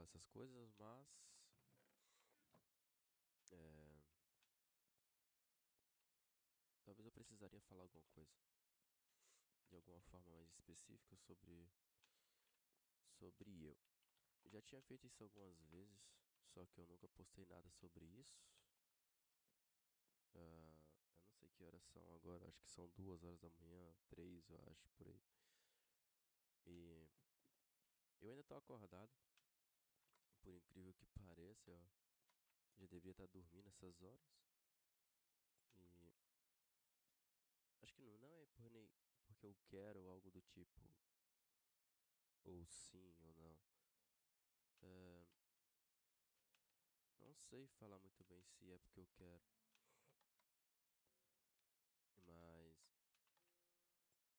essas coisas, mas é, talvez eu precisaria falar alguma coisa de alguma forma mais específica sobre eu. Já tinha feito isso algumas vezes, só que eu nunca postei nada sobre isso. Eu não sei que horas são agora, acho que são 2 horas da manhã, 3, eu acho, por aí. E eu ainda tô acordado, por incrível que pareça, eu já deveria estar dormindo essas horas. E acho que não é por nem porque eu quero algo do tipo, ou sim ou não. É, não sei falar muito bem se é porque eu quero, mas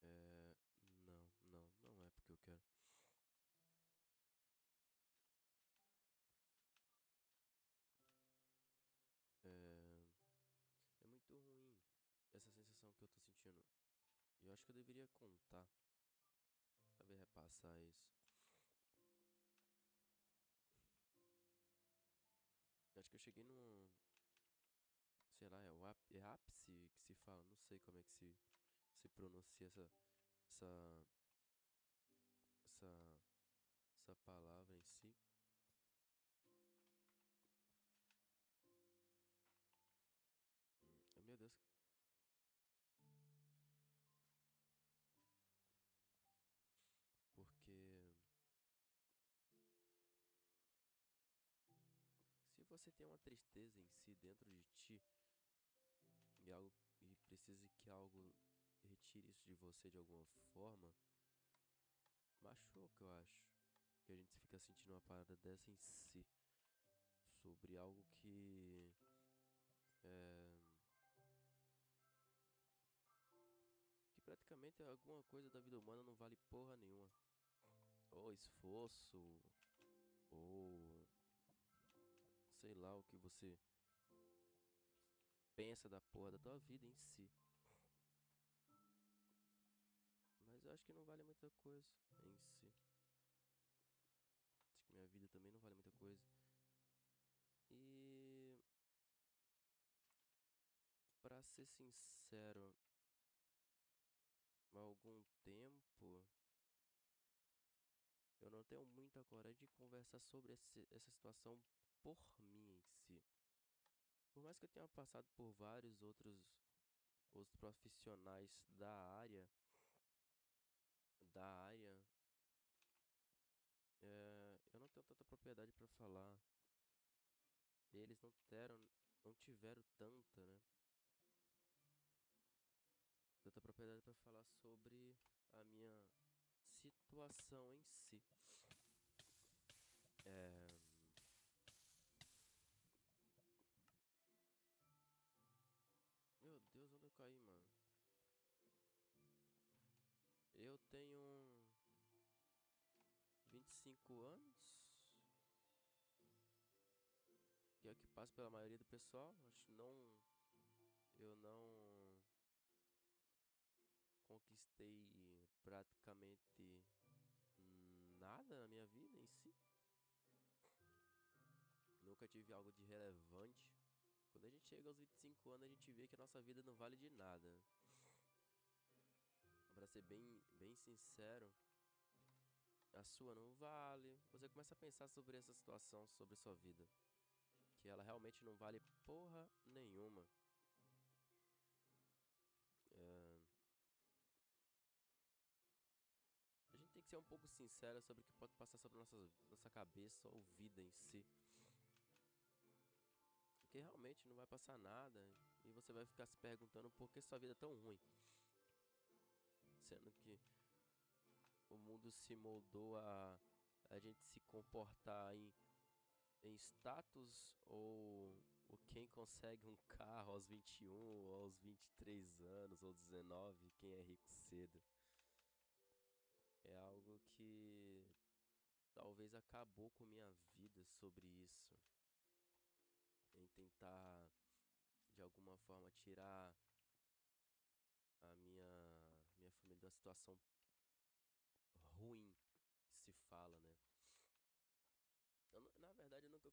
é, não é porque eu quero. É, é muito ruim essa sensação que eu tô sentindo. E eu acho que eu deveria contar, talvez repassar isso. Eu acho que eu cheguei num, sei lá, é ápice que se fala, não sei como é que se pronuncia essa, essa, essa palavra em si. Meu Deus, porque se você tem uma tristeza em si dentro de ti e algo e precisa que algo retire isso de você de alguma forma, machuca, eu acho. Que a gente fica sentindo uma parada dessa em si, sobre algo é, que praticamente alguma coisa da vida humana não vale porra nenhuma. Ou esforço, ou sei lá o que você pensa da porra da tua vida em si. Mas eu acho que não vale muita coisa em si. Acho que minha vida também não vale muita coisa. E pra ser sincero, há algum tempo eu não tenho muita coragem de conversar sobre essa situação por mim em si. Por mais que eu tenha passado por vários outros profissionais da área, eu não tenho tanta propriedade para falar. Eles não tiveram tanta propriedade para falar sobre a minha situação em si. É, meu Deus, onde eu caí, mano? Eu tenho 25 anos, que é o que passa pela maioria do pessoal. Acho que eu não conquistei praticamente nada na minha vida em si. Nunca tive algo de relevante. Quando a gente chega aos 25 anos, a gente vê que a nossa vida não vale de nada. Pra ser bem sincero, a sua não vale. Você começa a pensar sobre essa situação, sobre sua vida, que ela realmente não vale porra nenhuma. É, a gente tem que ser um pouco sincero sobre o que pode passar sobre nossa cabeça ou vida em si. Porque realmente não vai passar nada e você vai ficar se perguntando por que sua vida é tão ruim. Sendo que o mundo se moldou a gente se comportar em status ou quem consegue um carro aos 21, ou aos 23 anos, ou 19, quem é rico cedo. É algo que talvez acabou com minha vida sobre isso. Em tentar de alguma forma tirar a minha família de uma situação ruim que se fala, né?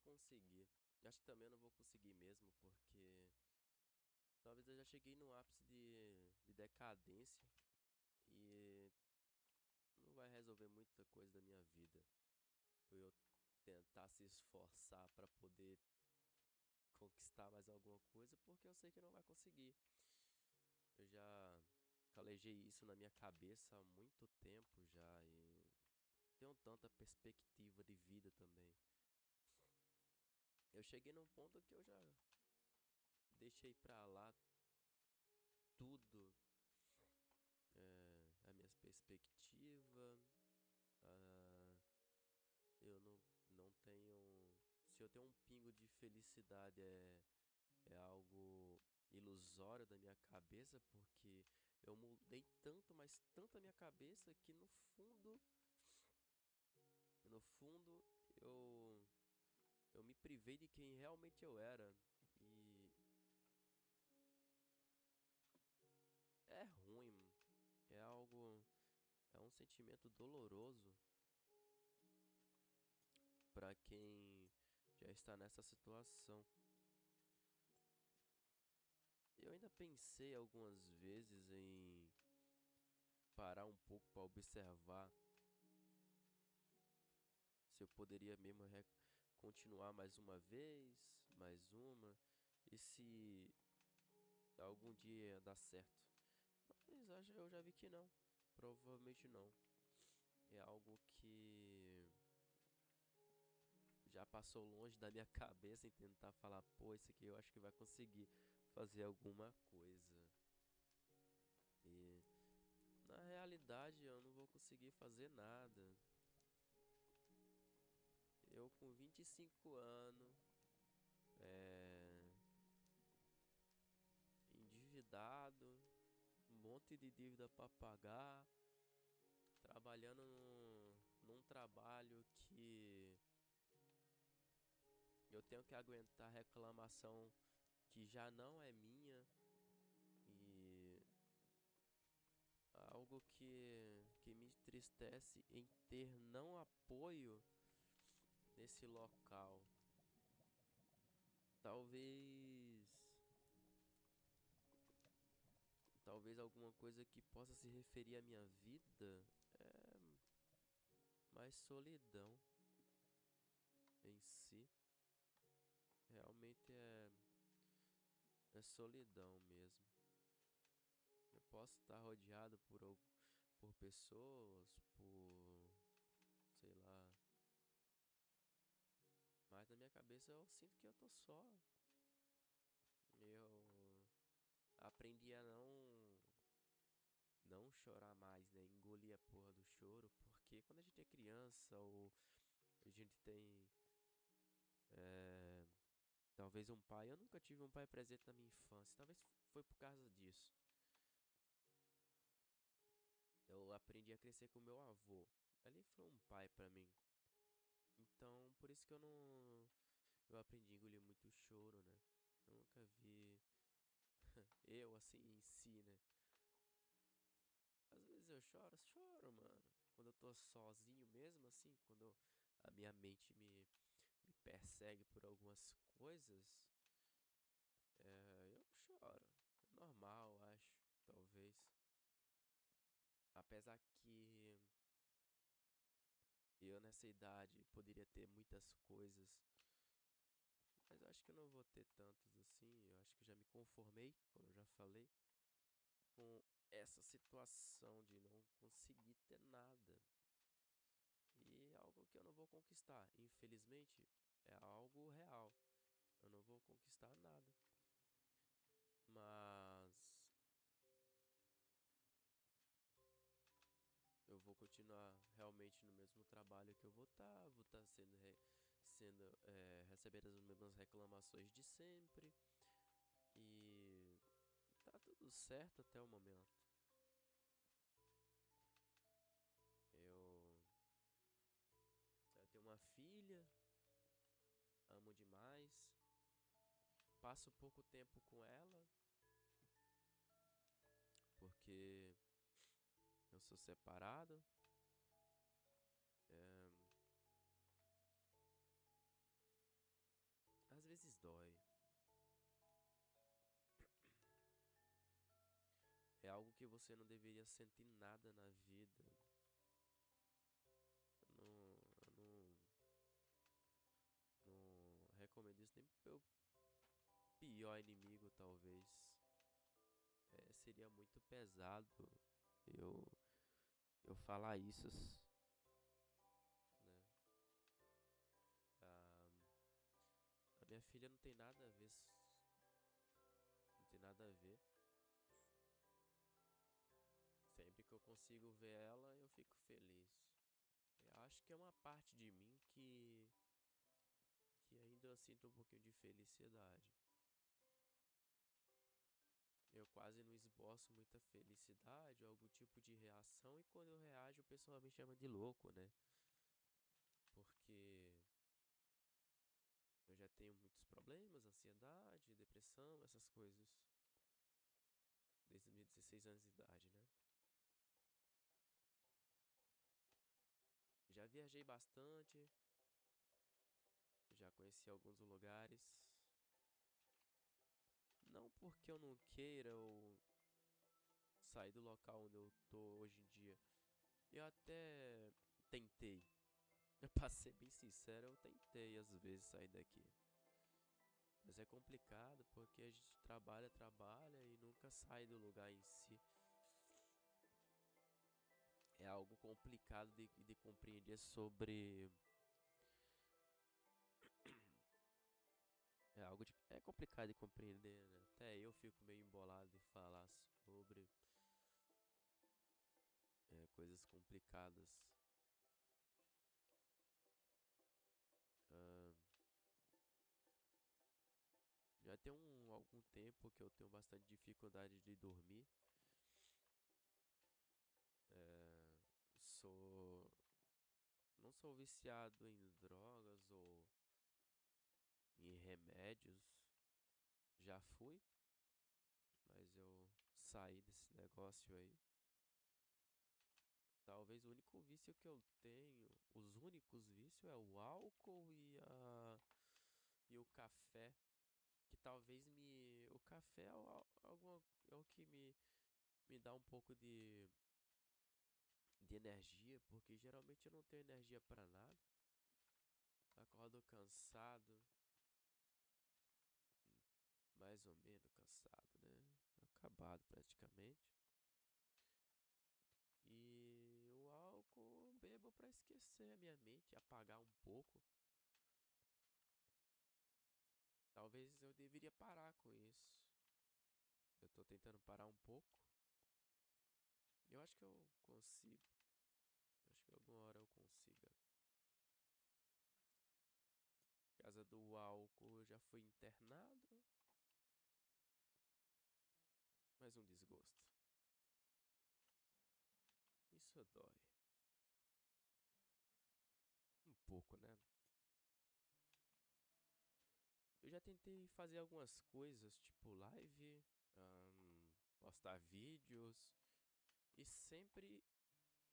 conseguir. Acho que também eu não vou conseguir mesmo, porque talvez eu já cheguei no ápice de decadência e não vai resolver muita coisa da minha vida. Por eu tentar se esforçar para poder conquistar mais alguma coisa, porque eu sei que não vai conseguir. Eu já calejei isso na minha cabeça há muito tempo já e tenho tanta perspectiva de vida também. Eu cheguei num ponto que eu já deixei pra lá tudo, a minha perspectiva, ah, eu não tenho. Se eu tenho um pingo de felicidade é algo ilusório da minha cabeça, porque eu mudei tanto, mas tanto a minha cabeça que no fundo eu me privei de quem realmente eu era. E é ruim, é algo, é um sentimento doloroso para quem já está nessa situação. Eu ainda pensei algumas vezes em parar um pouco para observar se eu poderia mesmo continuar mais uma vez, mais uma, e se algum dia ia dar certo. Mas eu já vi que não, provavelmente não. É algo que já passou longe da minha cabeça em tentar falar, pô, esse aqui eu acho que vai conseguir fazer alguma coisa. E na realidade eu não vou conseguir fazer nada. Eu com 25 anos, é, endividado, um monte de dívida para pagar, trabalhando num trabalho que eu tenho que aguentar reclamação que já não é minha e algo que me entristece em ter não apoio nesse local. Talvez talvez alguma coisa que possa se referir à minha vida é mais solidão em si. Realmente é solidão mesmo. Eu posso estar rodeado por pessoas, sei lá, mas na minha cabeça eu sinto que eu tô só. Eu aprendi a não chorar mais, né? Engolir a porra do choro, porque quando a gente é criança ou a gente tem é, talvez um pai, eu nunca tive um pai presente na minha infância, talvez foi por causa disso. Eu aprendi a crescer com meu avô. Ali foi um pai pra mim. Então, por isso que eu aprendi a engolir muito choro, né? Eu nunca vi eu assim em si, né? Às vezes eu choro, choro, mano. Quando eu tô sozinho mesmo, assim, quando a minha mente me persegue por algumas coisas, eu choro. É normal, acho, talvez. Apesar que eu nessa idade poderia ter muitas coisas, mas eu acho que eu não vou ter tantos assim. Eu acho que eu já me conformei, como eu já falei, com essa situação de não conseguir ter nada. E é algo que eu não vou conquistar. Infelizmente, é algo real. Eu não vou conquistar nada. Mas eu vou continuar realmente no mesmo trabalho que eu vou estar recebendo as mesmas reclamações de sempre. E tá tudo certo até o momento. Eu, eu tenho uma filha, amo demais. Passo pouco tempo com ela, porque eu sou separado. É, dói. É algo que você não deveria sentir nada na vida. Eu não recomendo isso nem pro meu pior inimigo, talvez. Seria muito pesado eu, eu falar isso, né? Ah, a minha filha não tem nada a ver, não tem nada a ver. Sempre que eu consigo ver ela, eu fico feliz. Eu acho que é uma parte de mim que ainda sinto um pouquinho de felicidade. Eu quase não esboço muita felicidade ou algum tipo de reação, e quando eu reajo, o pessoal me chama de louco, né? Porque eu já tenho muitos problemas, ansiedade, depressão, essas coisas, desde os meus 16 anos de idade, né? Já viajei bastante, já conheci alguns lugares. Não porque eu não queira ou sair do local onde eu tô hoje em dia. Eu até tentei. Pra ser bem sincero, eu tentei às vezes sair daqui. Mas é complicado porque a gente trabalha, trabalha e nunca sai do lugar em si. É algo complicado de compreender sobre. É complicado de compreender, né? Até eu fico meio embolado de falar sobre coisas complicadas. Ah, já tem algum tempo que eu tenho bastante dificuldade de dormir. É, sou, não sou viciado em drogas ou em remédios. Já fui, mas eu saí desse negócio aí. Talvez o único vício que eu tenho, os únicos vícios é o álcool e o café, que talvez o café é é o que me dá um pouco de energia, porque geralmente eu não tenho energia pra nada. Acordo cansado, mais ou menos cansado, né? Acabado praticamente. E o álcool eu bebo pra esquecer a minha mente, apagar um pouco. Talvez eu deveria parar com isso. Eu tô tentando parar um pouco. Eu acho que eu consigo. Eu acho que alguma hora eu consiga. Por causa do álcool, eu já fui internado. Mais um desgosto. Isso dói. Um pouco, né? Eu já tentei fazer algumas coisas, tipo live, postar vídeos. E sempre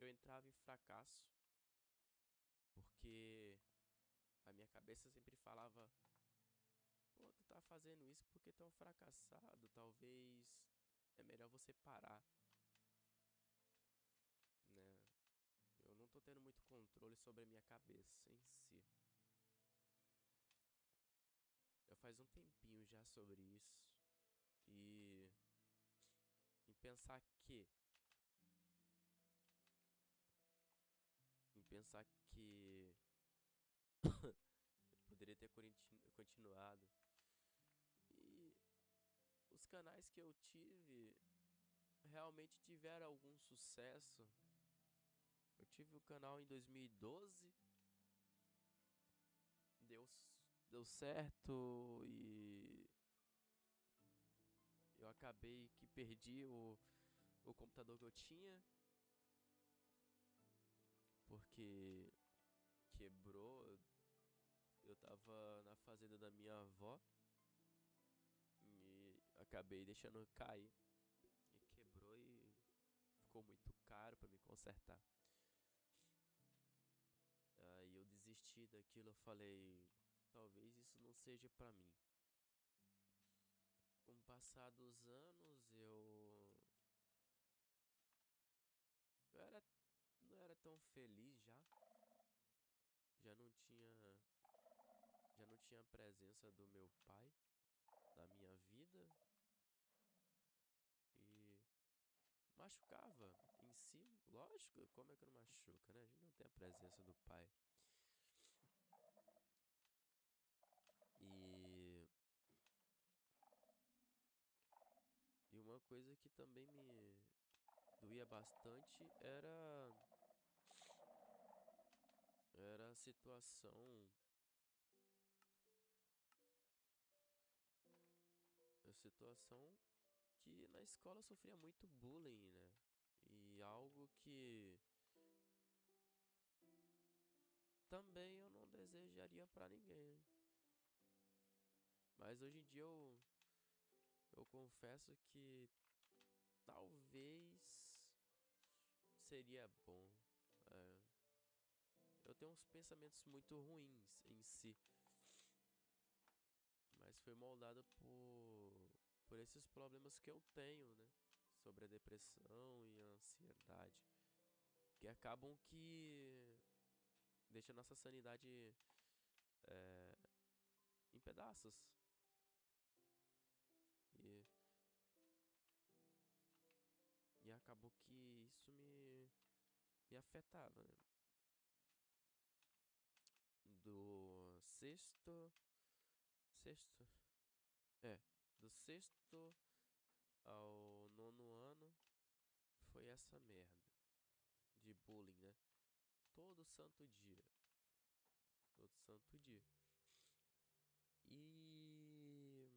eu entrava em fracasso. Porque a minha cabeça sempre falava: pô, tu tá fazendo isso porque tu é um fracassado. Talvez é melhor você parar, né? Eu não tô tendo muito controle sobre a minha cabeça em si. Já faz um tempinho já sobre isso. E em pensar que. Em pensar que eu poderia ter continuado. E os canais que eu tive realmente tiveram algum sucesso. Eu tive o canal em 2012. Deu, deu certo e eu acabei que perdi o computador que eu tinha. Porque quebrou. Eu tava na fazenda da minha avó e acabei deixando cair. E quebrou e ficou muito caro pra me consertar. Aí eu desisti daquilo, eu falei, talvez isso não seja pra mim. passar dos anos, eu era, não era tão feliz já. Já não tinha, já não tinha a presença do meu pai na minha vida e machucava em si, lógico, como é que não machuca, né? A gente não tem a presença do pai. E, e uma coisa que também me doía bastante era a situação que na escola eu sofria muito bullying, né? E algo que também eu não desejaria pra ninguém. Mas hoje em dia eu confesso que talvez seria bom. é, eu tenho uns pensamentos muito ruins em si, mas foi moldado por esses problemas que eu tenho, né? Sobre a depressão e a ansiedade, que acabam que deixa a nossa sanidade é, em pedaços. E, e acabou que isso me afetava, né? Do sexto, é, do sexto ao nono ano foi essa merda de bullying, né? Todo santo dia, todo santo dia. E,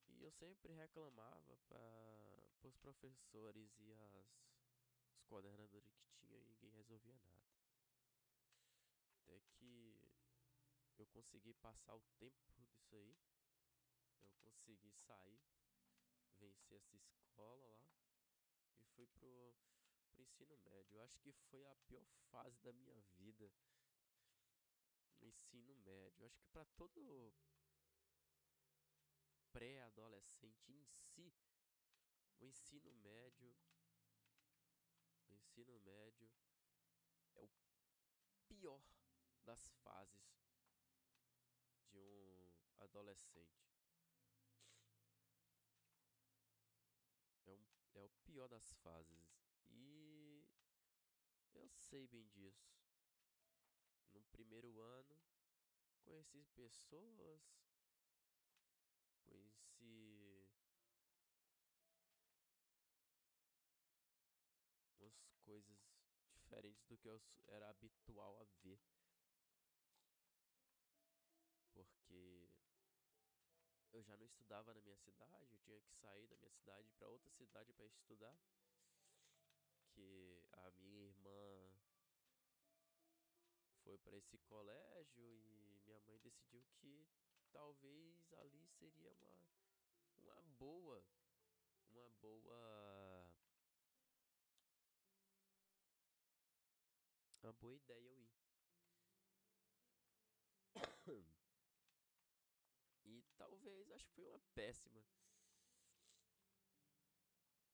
e eu sempre reclamava para os professores e os coordenadores que tinha e ninguém resolvia nada. Até que eu consegui passar o tempo disso aí, eu consegui sair, vencer essa escola lá e fui pro ensino médio. Eu acho que foi a pior fase da minha vida, o ensino médio. Eu acho que para todo pré-adolescente em si, o ensino médio, o ensino médio é o pior das fases de um adolescente. É, um, é o pior das fases. E eu sei bem disso. No primeiro ano, conheci pessoas, conheci umas coisas diferentes do que eu era habitual a ver. Porque eu já não estudava na minha cidade, eu tinha que sair da minha cidade para outra cidade para estudar. Que a minha irmã foi para esse colégio e minha mãe decidiu que talvez ali seria uma boa, uma boa, uma boa ideia eu ir. E talvez, acho que foi uma péssima.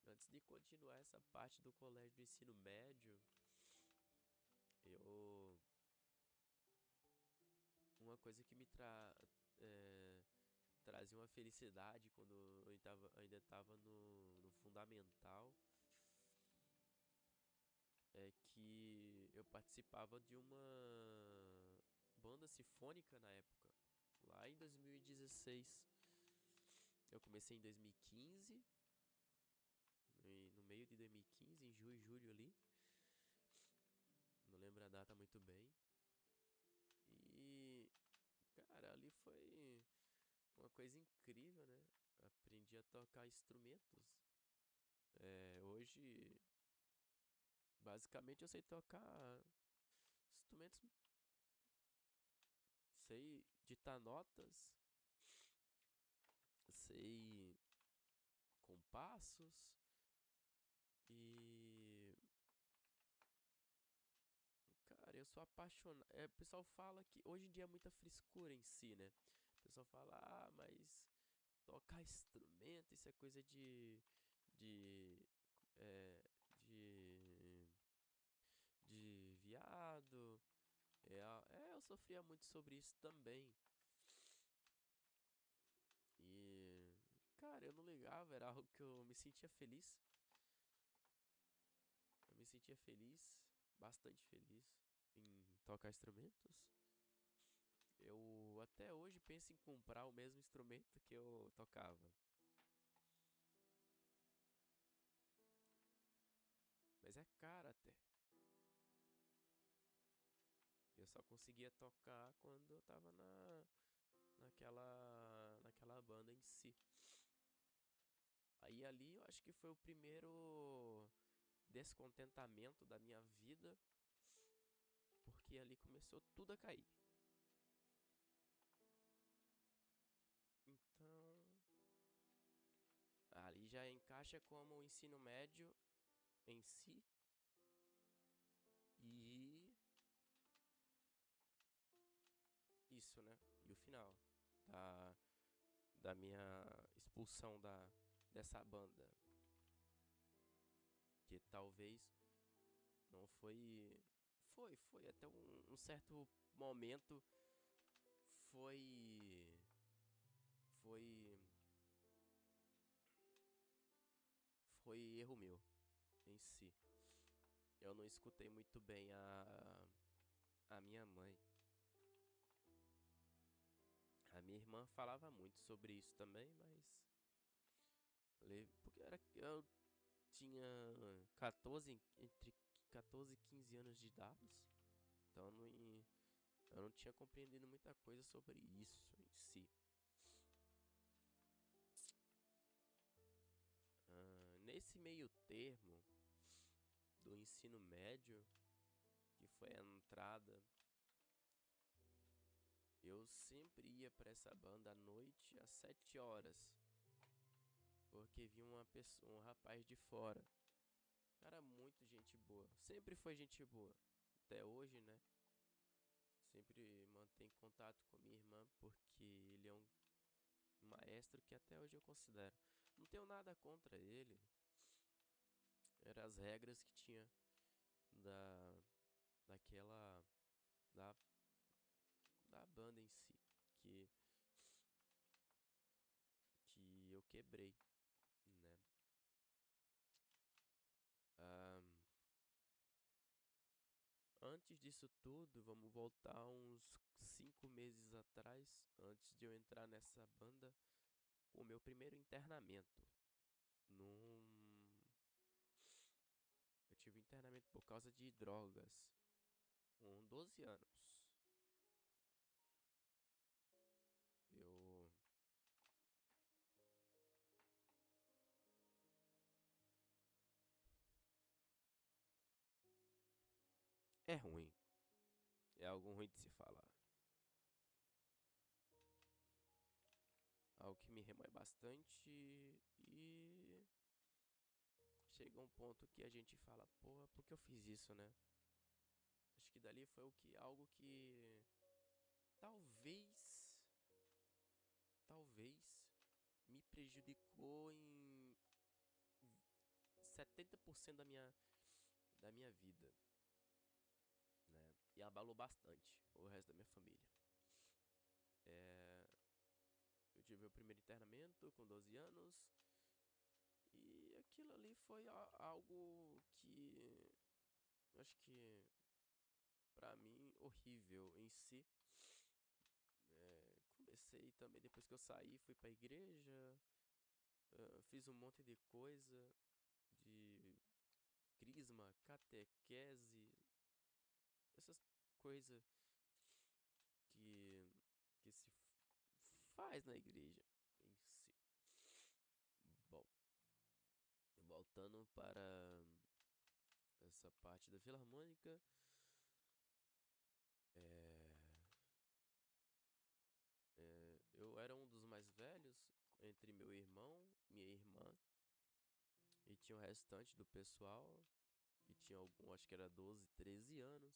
Antes de continuar essa parte do colégio do ensino médio, eu uma coisa que é, trazia uma felicidade quando eu ainda estava no fundamental é que eu participava de uma banda sinfônica na época, lá em 2016. Eu comecei em 2015, e no meio de 2015, em junho e julho ali, não lembro a data muito bem. E, cara, ali foi uma coisa incrível, né? Aprendi a tocar instrumentos. Hoje, basicamente, eu sei tocar instrumentos, sei ditar notas, sei compassos e, cara, eu sou apaixonado. O pessoal fala que hoje em dia é muita frescura em si, né? O pessoal fala, mas tocar instrumento, isso é coisa de, é, de, de viado. Eu sofria muito sobre isso também. E, cara, eu não ligava, era algo que eu me sentia feliz. Eu me sentia feliz, bastante feliz em tocar instrumentos. Eu até hoje penso em comprar o mesmo instrumento que eu tocava. Mas é caro até. Eu só conseguia tocar quando eu tava naquela banda em si. Aí ali eu acho que foi o primeiro descontentamento da minha vida, porque ali começou tudo a cair. Então, ali já encaixa como o ensino médio em si e isso, né? E o final da, da minha expulsão dessa banda, que talvez não foi até um certo momento foi foi foi erro meu em si. Eu não escutei muito bem a minha mãe. A minha irmã falava muito sobre isso também, mas porque eu tinha 14 entre 14 e 15 anos de idade. Então eu não tinha compreendido muita coisa sobre isso em si. Nesse meio termo do ensino médio, que foi a entrada, eu sempre ia para essa banda à noite às 7 horas, porque vi um rapaz de fora. Cara, muito gente boa. Sempre foi gente boa. Até hoje, né? Sempre mantém contato com minha irmã, porque ele é um maestro que até hoje eu considero. Não tenho nada contra ele. Eram as regras que tinha da daquela da, da banda em si que que eu quebrei, né? Ah, antes disso tudo, vamos voltar uns 5 meses atrás, antes de eu entrar nessa banda, o meu primeiro internamento. Num... Eu tive internamento por causa de drogas, com 12 anos. Eu. É ruim, é algo ruim de se falar. Algo que me remói bastante e chega um ponto que a gente fala, porra, por que eu fiz isso, né? Acho que dali foi algo que talvez, talvez me prejudicou em 70% da minha vida, né? E abalou bastante o resto da minha família. É, eu tive o primeiro internamento com 12 anos e aquilo ali foi algo que acho que pra mim horrível em si. Comecei também depois que eu saí, fui pra igreja, fiz um monte de coisa, de crisma, catequese, essas coisas que, que se faz na igreja em si. Bom, voltando para essa parte da Filarmônica, é, eu era um dos mais velhos entre meu irmão, minha irmã, e tinha o restante do pessoal, e tinha algum, acho que era 12, 13 anos.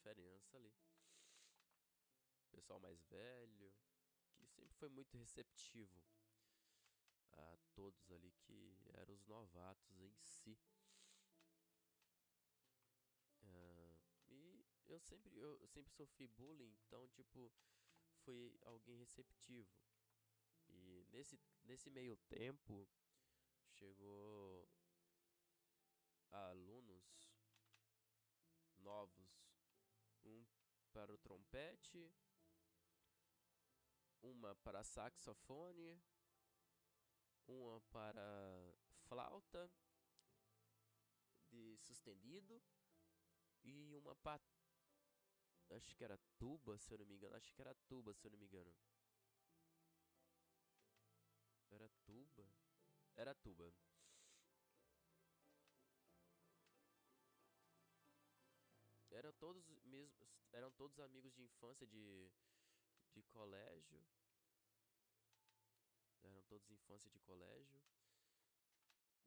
diferença ali. Pessoal mais velho, que sempre foi muito receptivo a todos ali que eram os novatos em si. E eu sempre sofri bullying, então, tipo, fui alguém receptivo. E nesse meio tempo, chegou alunos novos, um para o trompete, uma para saxofone, uma para flauta de sustenido e uma para, acho que era tuba, se eu não me engano. Acho que era tuba, se eu não me engano. Era tuba? Era tuba. Eram todos amigos de infância de colégio. Eram todos infância de colégio.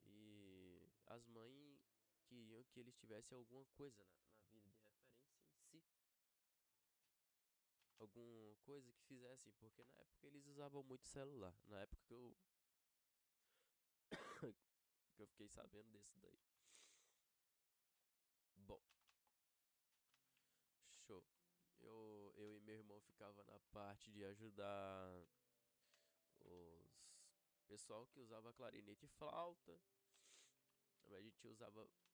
E as mães queriam que eles tivessem alguma coisa na vida de referência em si. Alguma coisa que fizessem, porque na época eles usavam muito celular. Na época que eu fiquei sabendo desse daí. Bom, show. Eu e meu irmão ficava na parte de ajudar os pessoal que usava clarinete e flauta. A gente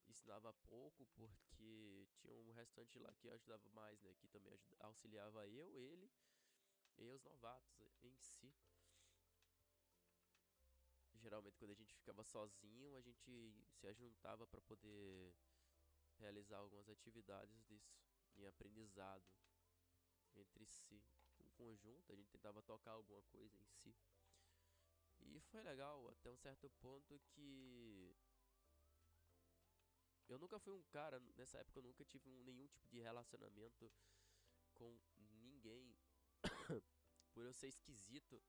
ensinava pouco porque tinha um restante lá que ajudava mais, né? Que também auxiliava ele e os novatos em si. Geralmente quando a gente ficava sozinho, a gente se ajuntava para poder realizar algumas atividades disso, em aprendizado entre si. Em conjunto, a gente tentava tocar alguma coisa em si. E foi legal até um certo ponto que eu nunca fui um cara, nessa época eu nunca tive nenhum tipo de relacionamento com ninguém por eu ser esquisito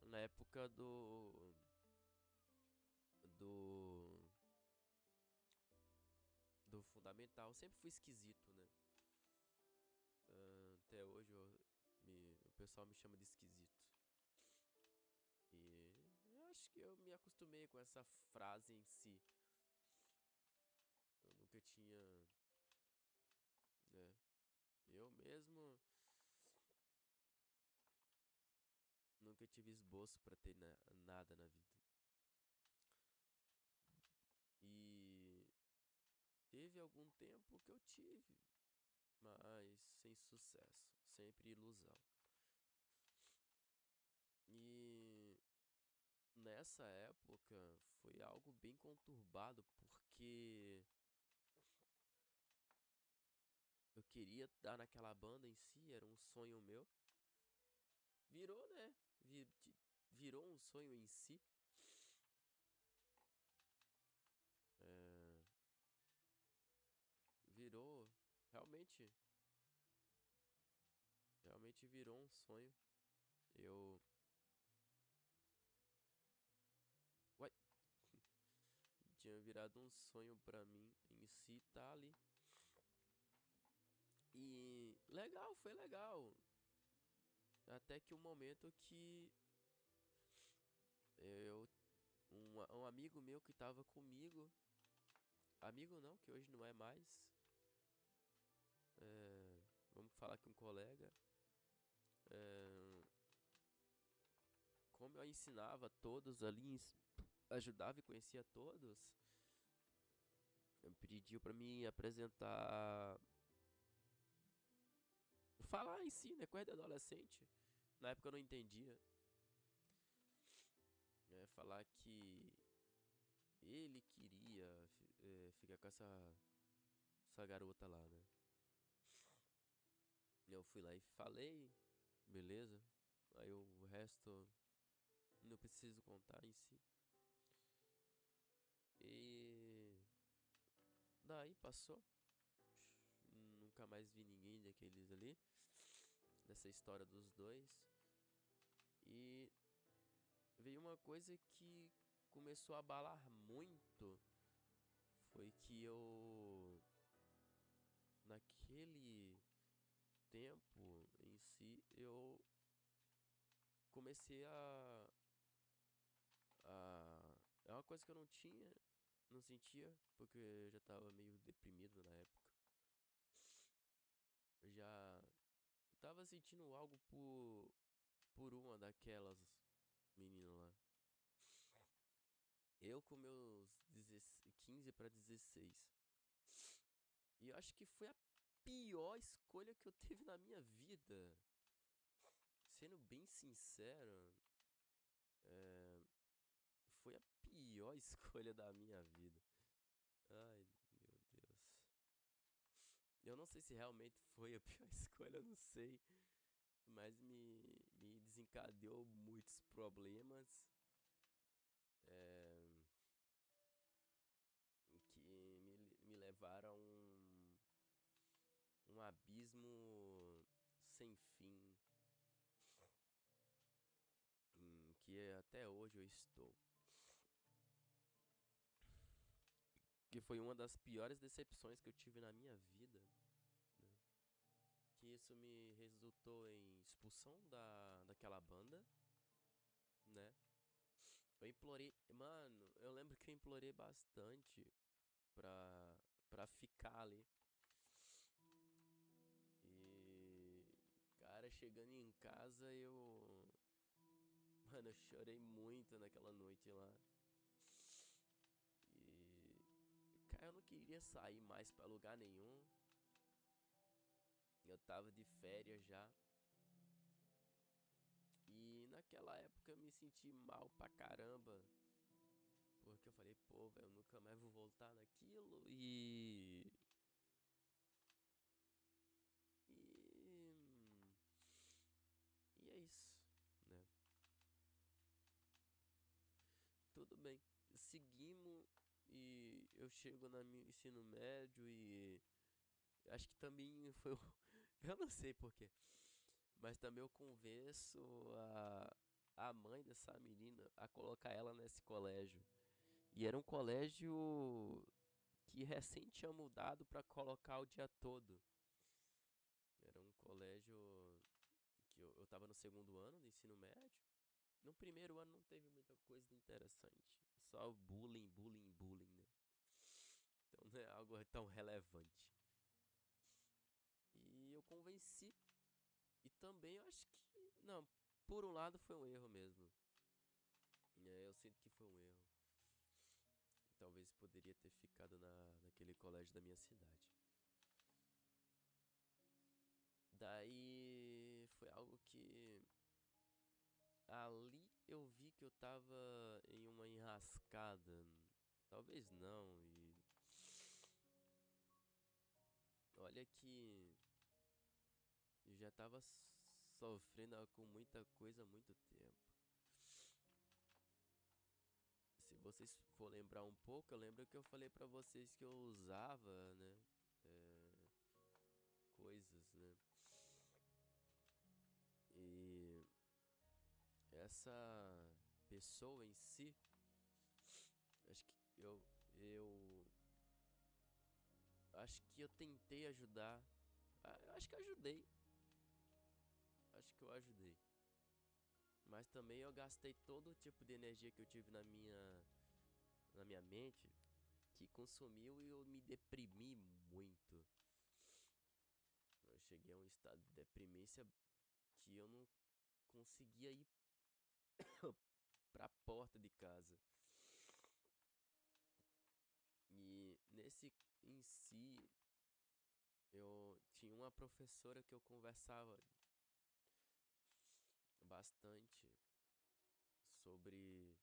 na época do do fundamental. Eu sempre fui esquisito, né? Até hoje o pessoal me chama de esquisito. E eu acho que eu me acostumei com essa frase em si. Eu nunca tinha, né? Eu mesmo nunca tive esboço pra ter nada na vida. E teve algum tempo que eu tive, mas sem sucesso, sempre ilusão. E nessa época foi algo bem conturbado porque eu queria estar naquela banda em si, era um sonho meu. Virou, né? Virou um sonho em si. É, virou, realmente, realmente virou um sonho. Eu, uai, tinha virado um sonho pra mim em si tá ali. E legal, foi legal. Até que o momento que eu um amigo meu que tava comigo, amigo não, que hoje não é mais. Vamos falar que um colega. É, como eu ensinava todos ali, ajudava e conhecia todos, pediu pra me apresentar, falar em si, né, coisa de adolescente. Na época eu não entendia, né, falar que ele queria ficar com essa garota lá, né. Eu fui lá e falei, beleza. Aí o resto não preciso contar em si. E daí passou. Nunca mais vi ninguém daqueles ali. Dessa história dos dois. E veio uma coisa que começou a abalar muito. Foi que eu naquele tempo em si, eu comecei é uma coisa que eu não tinha, não sentia, porque eu já tava meio deprimido na época. Eu já tava sentindo algo por uma daquelas meninas lá. Eu com meus 15 para 16. E eu acho que foi a pior escolha que eu teve na minha vida. Sendo bem sincero, é, foi a pior escolha da minha vida. Ai, meu Deus. Eu não sei se realmente foi a pior escolha, eu não sei. Mas me desencadeou muitos problemas. É, que me levaram a um abismo sem fim. Que até hoje eu estou. Que foi uma das piores decepções que eu tive na minha vida, né? Que isso me resultou em expulsão daquela banda, né? Eu implorei, mano, eu lembro que eu implorei bastante pra ficar ali. E, cara, chegando em casa mano, eu chorei muito naquela noite lá. E, cara, eu não queria sair mais pra lugar nenhum. Eu tava de férias já. E naquela época eu me senti mal pra caramba. Porque eu falei, pô, velho, eu nunca mais vou voltar naquilo. E. E é isso, né? Tudo bem. Seguimos e eu chego no ensino médio e. Acho que também foi. Eu não sei porquê. Mas também eu convenço a mãe dessa menina a colocar ela nesse colégio. E era um colégio que recém tinha mudado pra colocar o dia todo. Era um colégio que eu tava no segundo ano do ensino médio. No primeiro ano não teve muita coisa de interessante. Só bullying, bullying, bullying, né? Então não é algo tão relevante. E eu convenci. E também eu acho que. Não, por um lado foi um erro mesmo. Eu sinto que foi um erro. Talvez poderia ter ficado naquele colégio da minha cidade. Daí foi algo que ali eu vi que eu tava em uma enrascada. Talvez não. E olha que eu já tava sofrendo com muita coisa há muito tempo. Se vocês for lembrar um pouco, eu lembro que eu falei pra vocês que eu usava, né? Coisas, né? E essa pessoa em si, acho que eu acho que eu tentei ajudar. Eu acho que eu ajudei. Acho que eu ajudei. Mas também eu gastei todo o tipo de energia que eu tive na minha mente, que consumiu e eu me deprimi muito. Eu cheguei a um estado de deprimência que eu não conseguia ir pra porta de casa. E nesse em si, eu tinha uma professora que eu conversava bastante sobre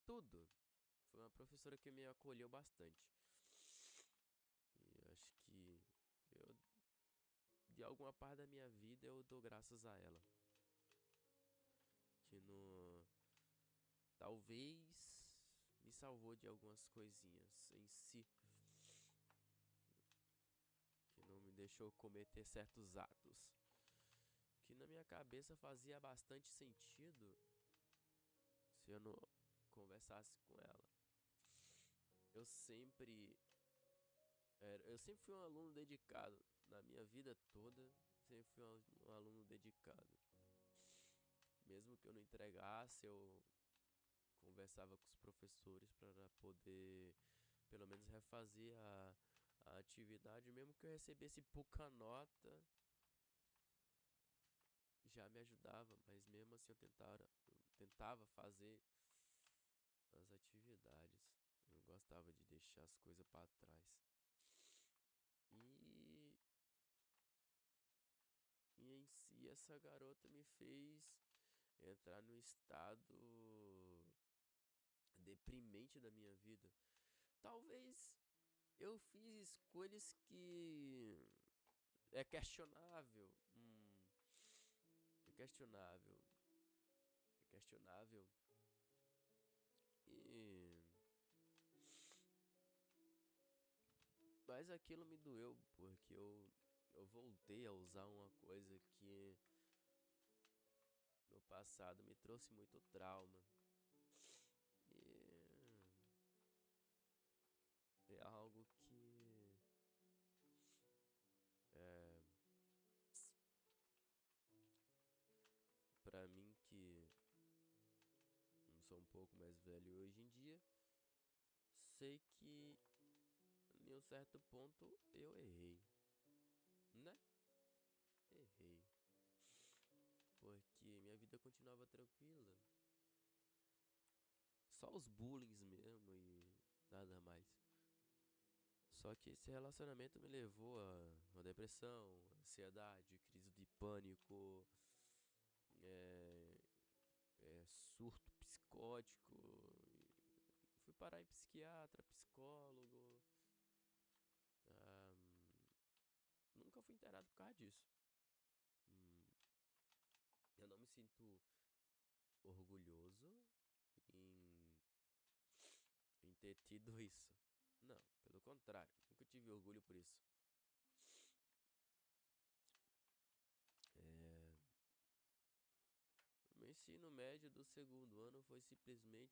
tudo. Foi uma professora que me acolheu bastante. E eu acho que eu, de alguma parte da minha vida eu dou graças a ela. Que no talvez me salvou de algumas coisinhas em si, que não me deixou cometer certos atos que na minha cabeça fazia bastante sentido se eu não conversasse com ela. Eu sempre eu sempre fui um aluno dedicado na minha vida toda, sempre fui um aluno dedicado. Mesmo que eu não entregasse, eu conversava com os professores para poder, pelo menos, refazer a atividade. Mesmo que eu recebesse pouca nota, já me ajudava, mas mesmo assim eu tentava fazer as atividades. Eu não gostava de deixar as coisas para trás. E, e em si, essa garota me fez entrar no estado deprimente da minha vida. Talvez eu fiz escolhas que é questionável. É questionável. É questionável. E mas aquilo me doeu porque eu voltei a usar uma coisa que no passado me trouxe muito trauma. E é algo que é, pra mim que não sou um pouco mais velho hoje em dia, sei que em um certo ponto eu errei, né? Errei. Porque minha vida continuava tranquila. Só os bullying mesmo e nada mais. Só que esse relacionamento me levou a uma depressão, ansiedade, crise de pânico, é, surto psicótico. Fui parar em psiquiatra, psicólogo. ah, Nunca fui internado por causa disso. Hum, eu não me sinto orgulhoso em, em ter tido isso. Não, pelo contrário, nunca tive orgulho por isso. É, o ensino médio do segundo ano foi simplesmente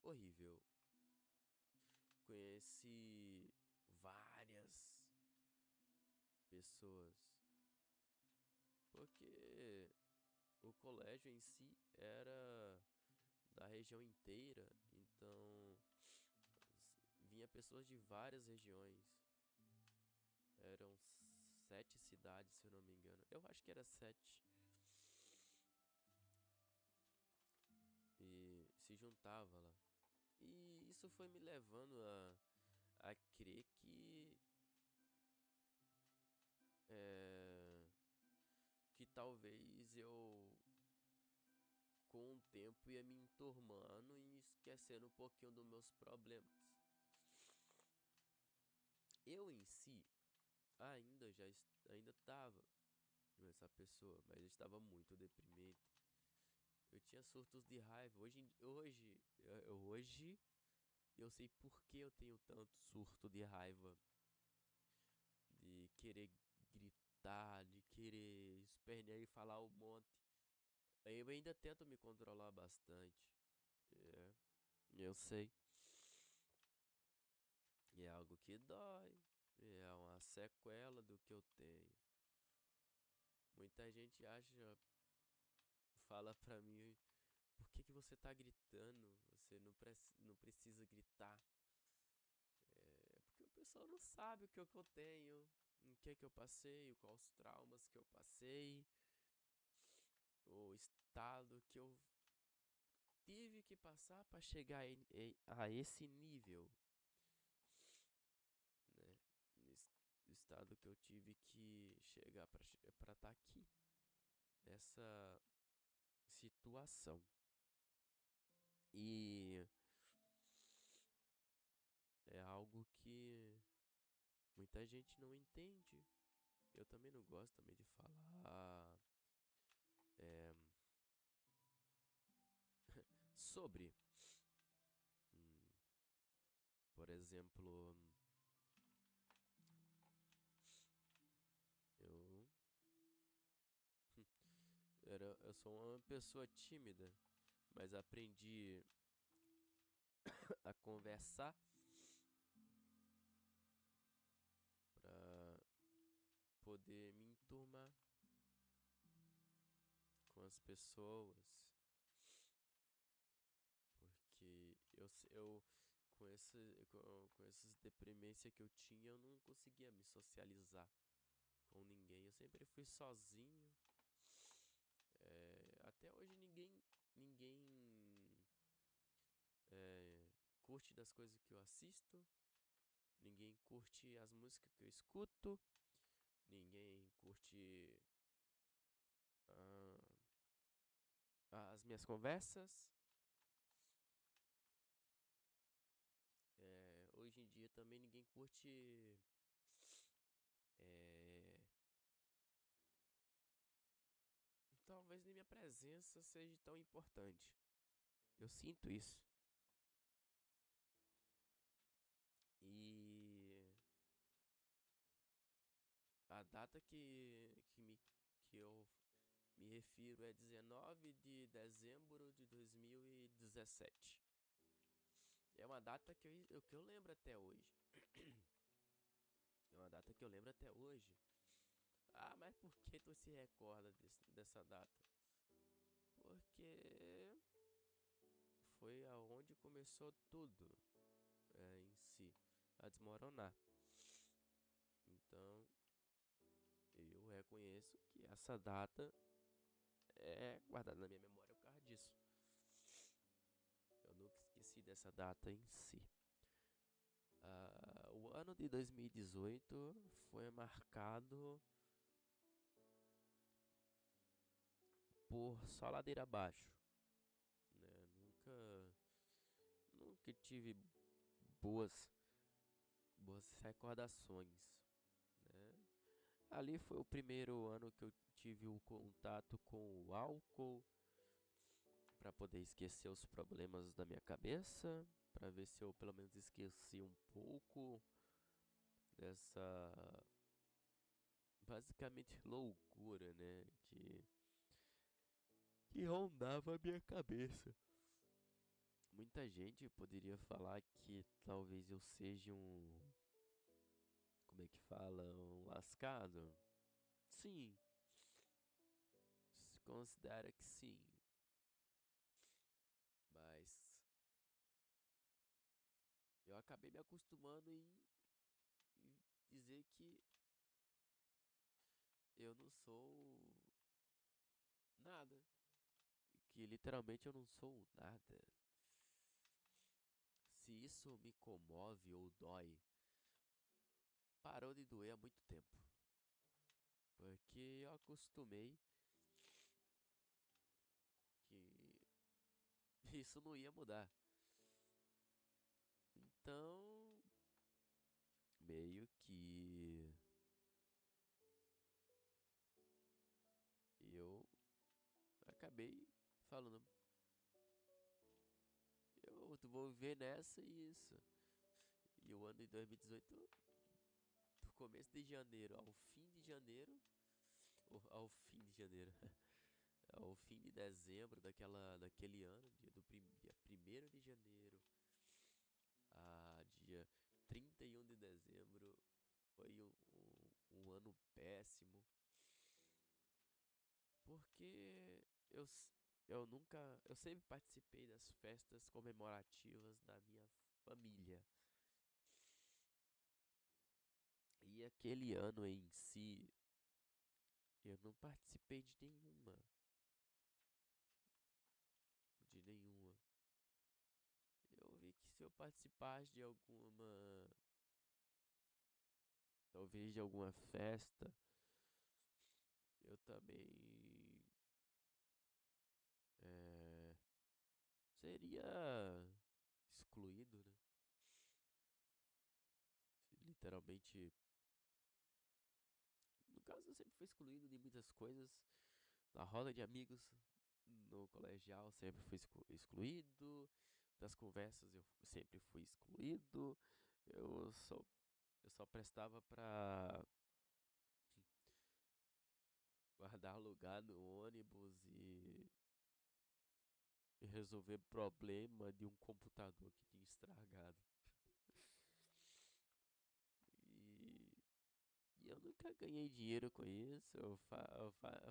horrível. Conheci várias pessoas, porque o colégio em si era da região inteira, então vinha pessoas de várias regiões. Eram 7 cidades, se eu não me engano. Eu acho que era 7. E se juntava lá. E isso foi me levando a crer é, que talvez eu com o tempo ia me enturmando e esquecendo um pouquinho dos meus problemas. Eu em si ainda estava essa pessoa, mas eu estava muito deprimente. Eu tinha surtos de raiva. Hoje eu sei por que eu tenho tanto surto de raiva, de querer gritar, de querer espernear e falar um monte. Eu ainda tento me controlar bastante. É, eu sei. E é algo que dói. É uma sequela do que eu tenho. Muita gente fala pra mim, por que que você tá gritando? Você não precisa gritar. É porque o pessoal não sabe o que eu tenho, o que eu passei, quais os traumas que eu passei, o estado que eu tive que passar para chegar a esse nível, né? Nesse estado que eu tive que chegar para estar aqui, nessa situação. E é algo que muita gente não entende. Eu também não gosto também de falar é, sobre, hum, por exemplo, eu eu sou uma pessoa tímida, mas aprendi a conversar poder me enturmar com as pessoas, porque eu com essas deprimências que eu tinha, eu não conseguia me socializar com ninguém. Eu sempre fui sozinho. Até hoje ninguém curte das coisas que eu assisto, ninguém curte as músicas que eu escuto, ninguém curte as minhas conversas. Hoje em dia também ninguém curte é, talvez nem minha presença seja tão importante. Eu sinto isso. E a data que eu me refiro é 19 de dezembro de 2017. É uma data que eu lembro até hoje. É uma data que eu lembro até hoje. Ah, mas por que tu se recorda dessa data? Porque foi aonde começou tudo em si a desmoronar. Então, eu reconheço que essa data é guardada na minha memória por causa disso. Eu nunca esqueci dessa data em si. O ano de 2018 foi marcado por só ladeira abaixo, né? Nunca tive boas recordações, né? Ali foi o primeiro ano que eu tive o contato com o álcool para poder esquecer os problemas da minha cabeça, para ver se eu pelo menos esqueci um pouco dessa basicamente loucura, né, que rondava a minha cabeça. Muita gente poderia falar que talvez eu seja como é que fala, um lascado. Sim, se considera que sim, mas eu acabei me acostumando em dizer que eu não sou nada, que literalmente eu não sou nada. Se isso me comove ou dói, parou de doer há muito tempo. Porque eu acostumei que isso não ia mudar. Então, meio que eu acabei falando, eu vou viver nessa e isso. E o ano de 2018, do começo de janeiro ao fim de janeiro, ao fim de janeiro, ao fim de dezembro daquele ano, dia 1º de janeiro a dia 31 de dezembro, foi um ano péssimo, porque eu sempre participei das festas comemorativas da minha família. E aquele ano em si, eu não participei de nenhuma. De nenhuma. Eu vi que se eu participasse de alguma, talvez de alguma festa, eu também é, seria excluído, né? Literalmente, no caso, eu sempre fui excluído de muitas coisas. Na roda de amigos, no colegial, sempre fui excluído. Das conversas, eu sempre fui excluído. Eu só, eu só prestava pra guardar lugar no ônibus e resolver problema de um computador que tinha estragado. E, e eu não nunca ganhei dinheiro com isso. Eu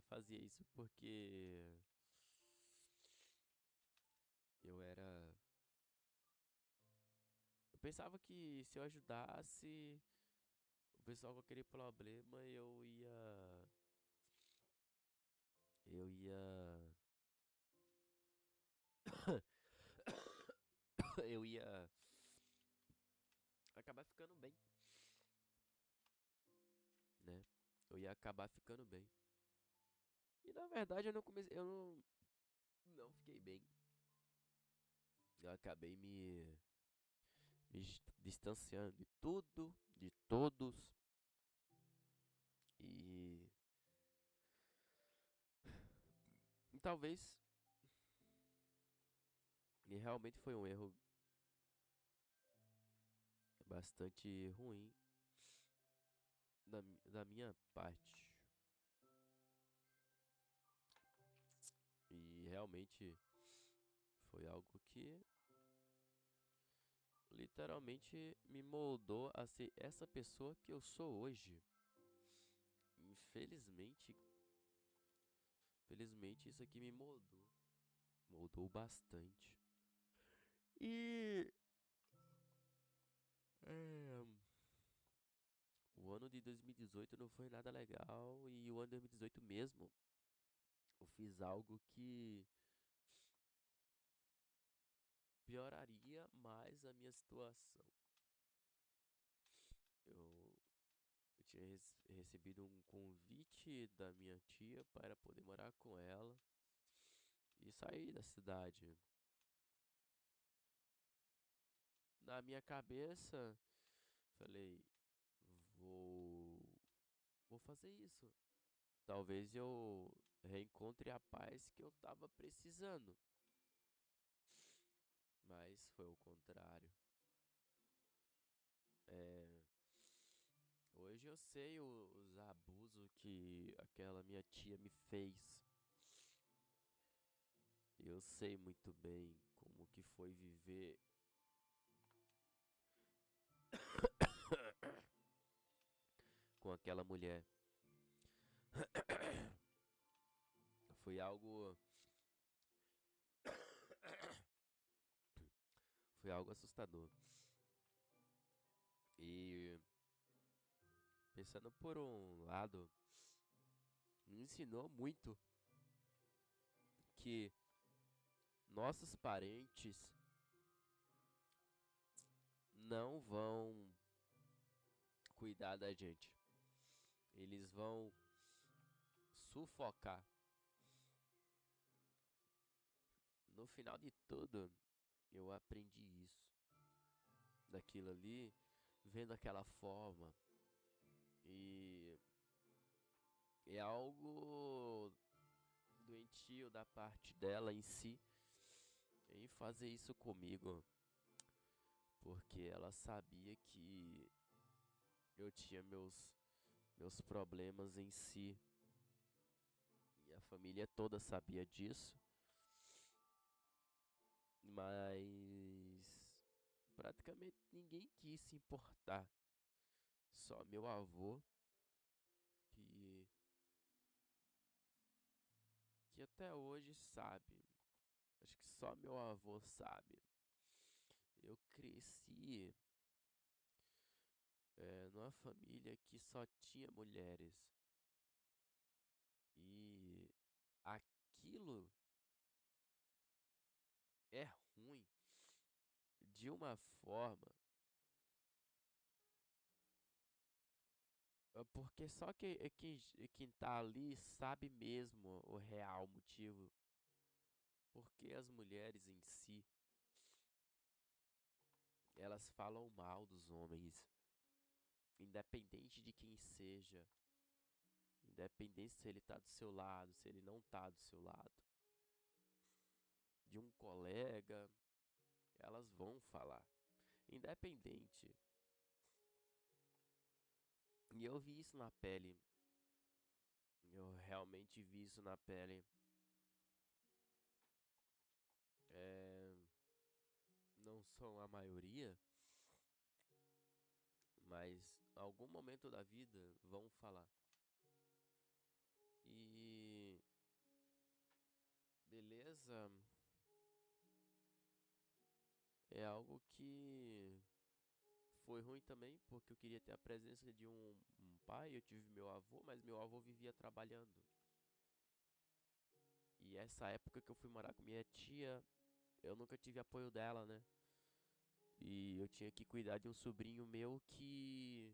fazia isso porque eu era. Eu pensava que se eu ajudasse o pessoal com aquele problema, Eu ia. Eu ia acabar ficando bem, né? Eu ia acabar ficando bem. E na verdade eu não comecei. Não fiquei bem. Eu acabei me distanciando de tudo, de todos. E, e talvez. E realmente foi um erro bastante ruim da minha parte. E realmente foi algo que literalmente me moldou a ser essa pessoa que eu sou hoje. Infelizmente, felizmente isso aqui me moldou bastante. E é, o ano de 2018 não foi nada legal e o ano de 2018 mesmo eu fiz algo que pioraria mais a minha situação. Eu, eu tinha recebido um convite da minha tia para poder morar com ela e sair da cidade. Na minha cabeça, falei, vou, vou fazer isso. Talvez eu reencontre a paz que eu tava precisando. Mas foi o contrário. É, hoje eu sei os abusos que aquela minha tia me fez. Eu sei muito bem como que foi viver com aquela mulher. Foi algo, foi algo assustador. E pensando por um lado, me ensinou muito que nossos parentes não vão cuidar da gente. Eles vão sufocar. No final de tudo, eu aprendi isso. Daquilo ali, vendo aquela forma. E é algo doentio da parte dela em si em fazer isso comigo. Porque ela sabia que eu tinha meus problemas em si. E a família toda sabia disso. Mas praticamente ninguém quis se importar. Só meu avô, que, que até hoje sabe. Acho que só meu avô sabe. Eu cresci numa família que só tinha mulheres. E aquilo é ruim de uma forma. Porque só quem tá ali sabe mesmo o real motivo. Porque as mulheres em si, elas falam mal dos homens. Independente de quem seja. Independente se ele tá do seu lado, se ele não tá do seu lado. De um colega, elas vão falar. Independente. E eu vi isso na pele. Eu realmente vi isso na pele. É, não são a maioria, mas algum momento da vida vão falar. E beleza é algo que foi ruim também, porque eu queria ter a presença de um pai. Eu tive meu avô, mas meu avô vivia trabalhando. E essa época que eu fui morar com minha tia, eu nunca tive apoio dela, né? E eu tinha que cuidar de um sobrinho meu que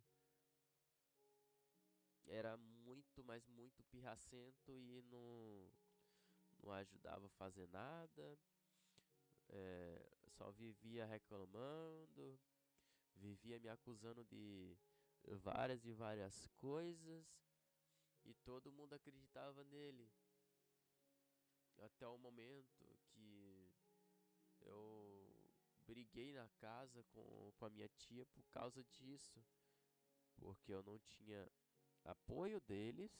era muito, mas muito pirracento e não ajudava a fazer nada. Só vivia reclamando, vivia me acusando de várias e várias coisas. E todo mundo acreditava nele. Até o momento que eu briguei na casa com a minha tia por causa disso. Porque eu não tinha apoio deles.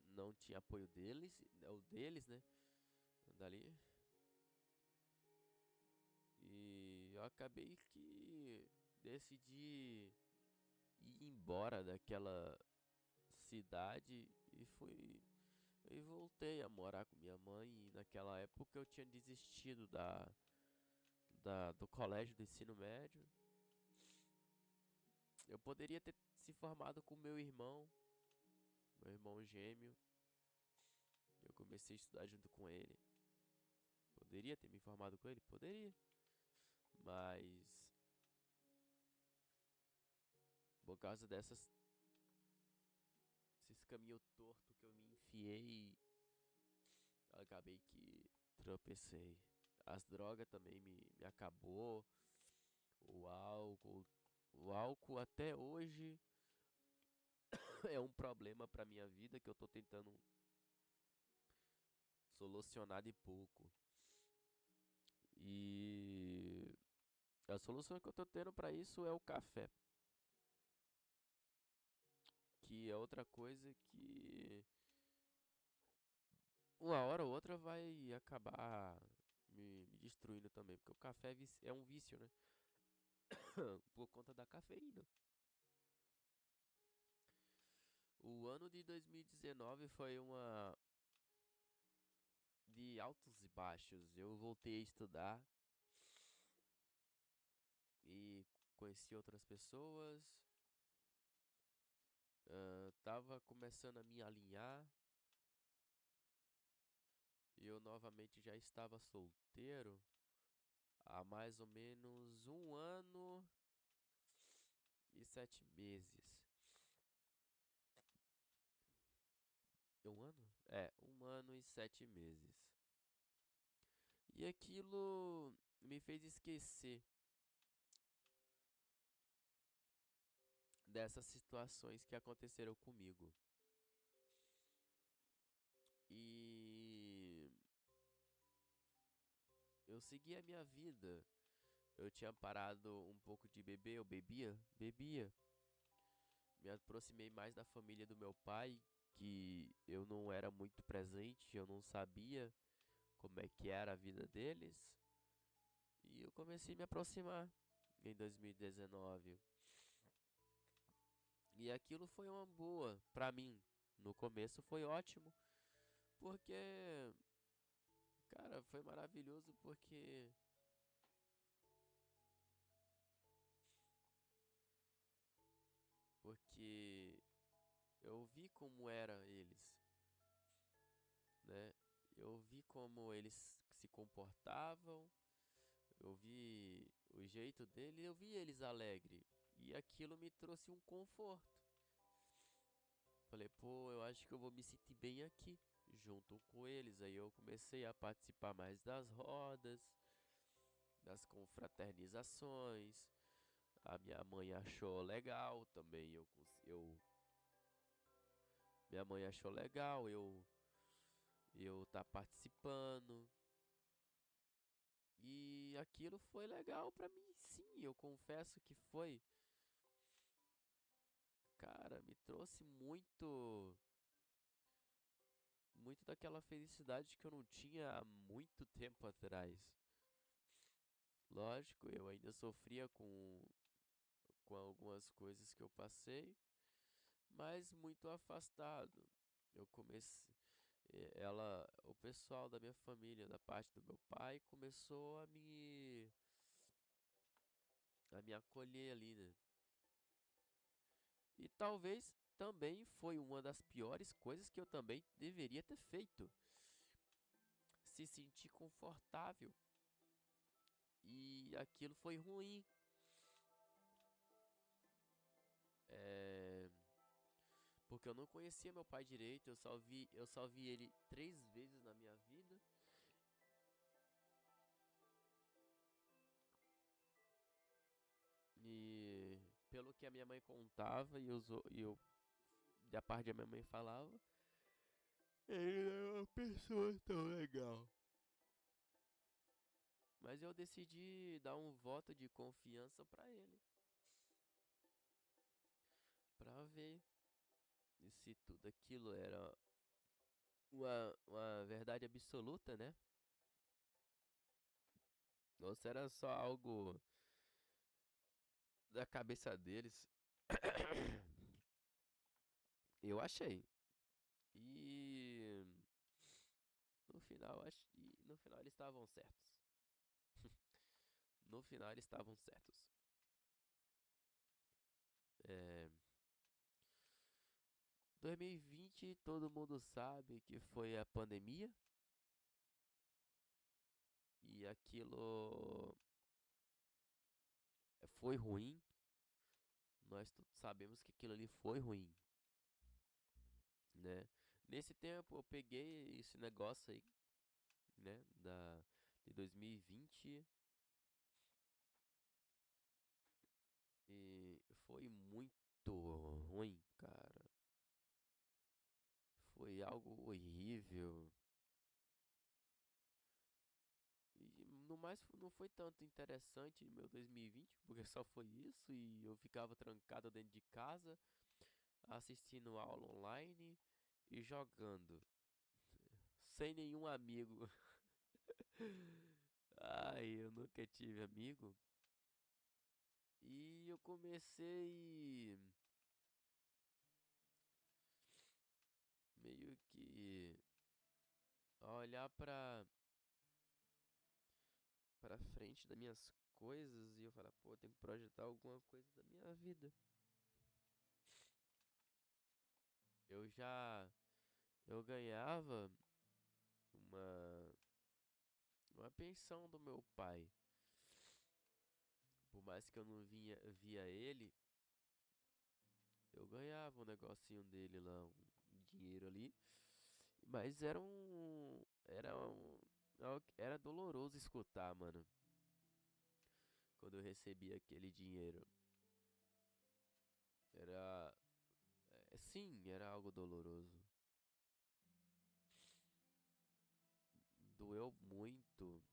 Não tinha apoio deles, o deles, né? Dali. E eu acabei que decidi ir embora daquela cidade e voltei a morar com minha mãe. E naquela época eu tinha desistido do colégio do ensino médio. Eu poderia ter se formado com meu irmão gêmeo. Eu comecei a estudar junto com ele. Poderia ter me formado com ele? Poderia. Mas por causa esses caminhos torto que eu me enfiei, acabei que tropecei. As drogas também me acabou. O álcool. O álcool até hoje é um problema pra minha vida que eu tô tentando solucionar de pouco. E a solução que eu tô tendo pra isso é o café. Que é outra coisa que uma hora ou outra vai acabar me destruindo também. Porque o café é um vício, né? Por conta da cafeína. O ano de 2019 foi uma de altos e baixos. Eu voltei a estudar e conheci outras pessoas. Tava começando a me alinhar. E eu novamente já estava solteiro há mais ou menos 1 ano e 7 meses. 1 ano? 1 ano e 7 meses. E aquilo me fez esquecer dessas situações que aconteceram comigo. E eu segui a minha vida. Eu tinha parado um pouco de beber, eu bebia. Me aproximei mais da família do meu pai, que eu não era muito presente, eu não sabia como é que era a vida deles. E eu comecei a me aproximar em 2019. E aquilo foi uma boa pra mim. No começo foi ótimo, porque, cara, foi maravilhoso porque eu vi como era eles, né? Eu vi como eles se comportavam, eu vi o jeito dele, eu vi eles alegres. E aquilo me trouxe um conforto. Falei, pô, eu acho que eu vou me sentir bem aqui, junto com eles. Aí eu comecei a participar mais das rodas, das confraternizações. A minha mãe achou legal também. Minha mãe achou legal eu tá participando. E aquilo foi legal pra mim, sim, eu confesso que foi. Cara, me trouxe muito daquela felicidade que eu não tinha há muito tempo atrás. Lógico, eu ainda sofria com algumas coisas que eu passei, mas muito afastado. Eu comecei, o pessoal da minha família, da parte do meu pai, começou a me acolher ali, né? E talvez também foi uma das piores coisas que eu também deveria ter feito. Se sentir confortável. E aquilo foi ruim. É... Porque eu não conhecia meu pai direito, eu só vi ele 3 vezes na minha vida. E pelo que a minha mãe contava e eu da parte da minha mãe falava, ele não é uma pessoa tão legal. Mas eu decidi dar um voto de confiança pra ele, pra ver se tudo aquilo era uma verdade absoluta, né? Ou se era só algo da cabeça deles. Eu achei. E no final eles estavam certos. No final eles estavam certos. É, 2020 todo mundo sabe que foi a pandemia e aquilo foi ruim. Nós todos sabemos que aquilo ali foi ruim, né? Nesse tempo eu peguei esse negócio aí, né, de 2020 e foi muito ruim, cara. Foi algo horrível. E no mais não foi tanto interessante meu 2020, porque só foi isso e eu ficava trancado dentro de casa, assistindo aula online e jogando, sem nenhum amigo. Ai, eu nunca tive amigo. E eu comecei meio que a olhar pra frente das minhas coisas e eu falar, pô, eu tenho que projetar alguma coisa da minha vida. Eu já eu ganhava uma uma pensão do meu pai. Por mais que eu não via ele, eu ganhava um negocinho dele lá, um dinheiro ali. Mas era doloroso escutar, mano, quando eu recebia aquele dinheiro. Era, sim, era algo doloroso. Doeu muito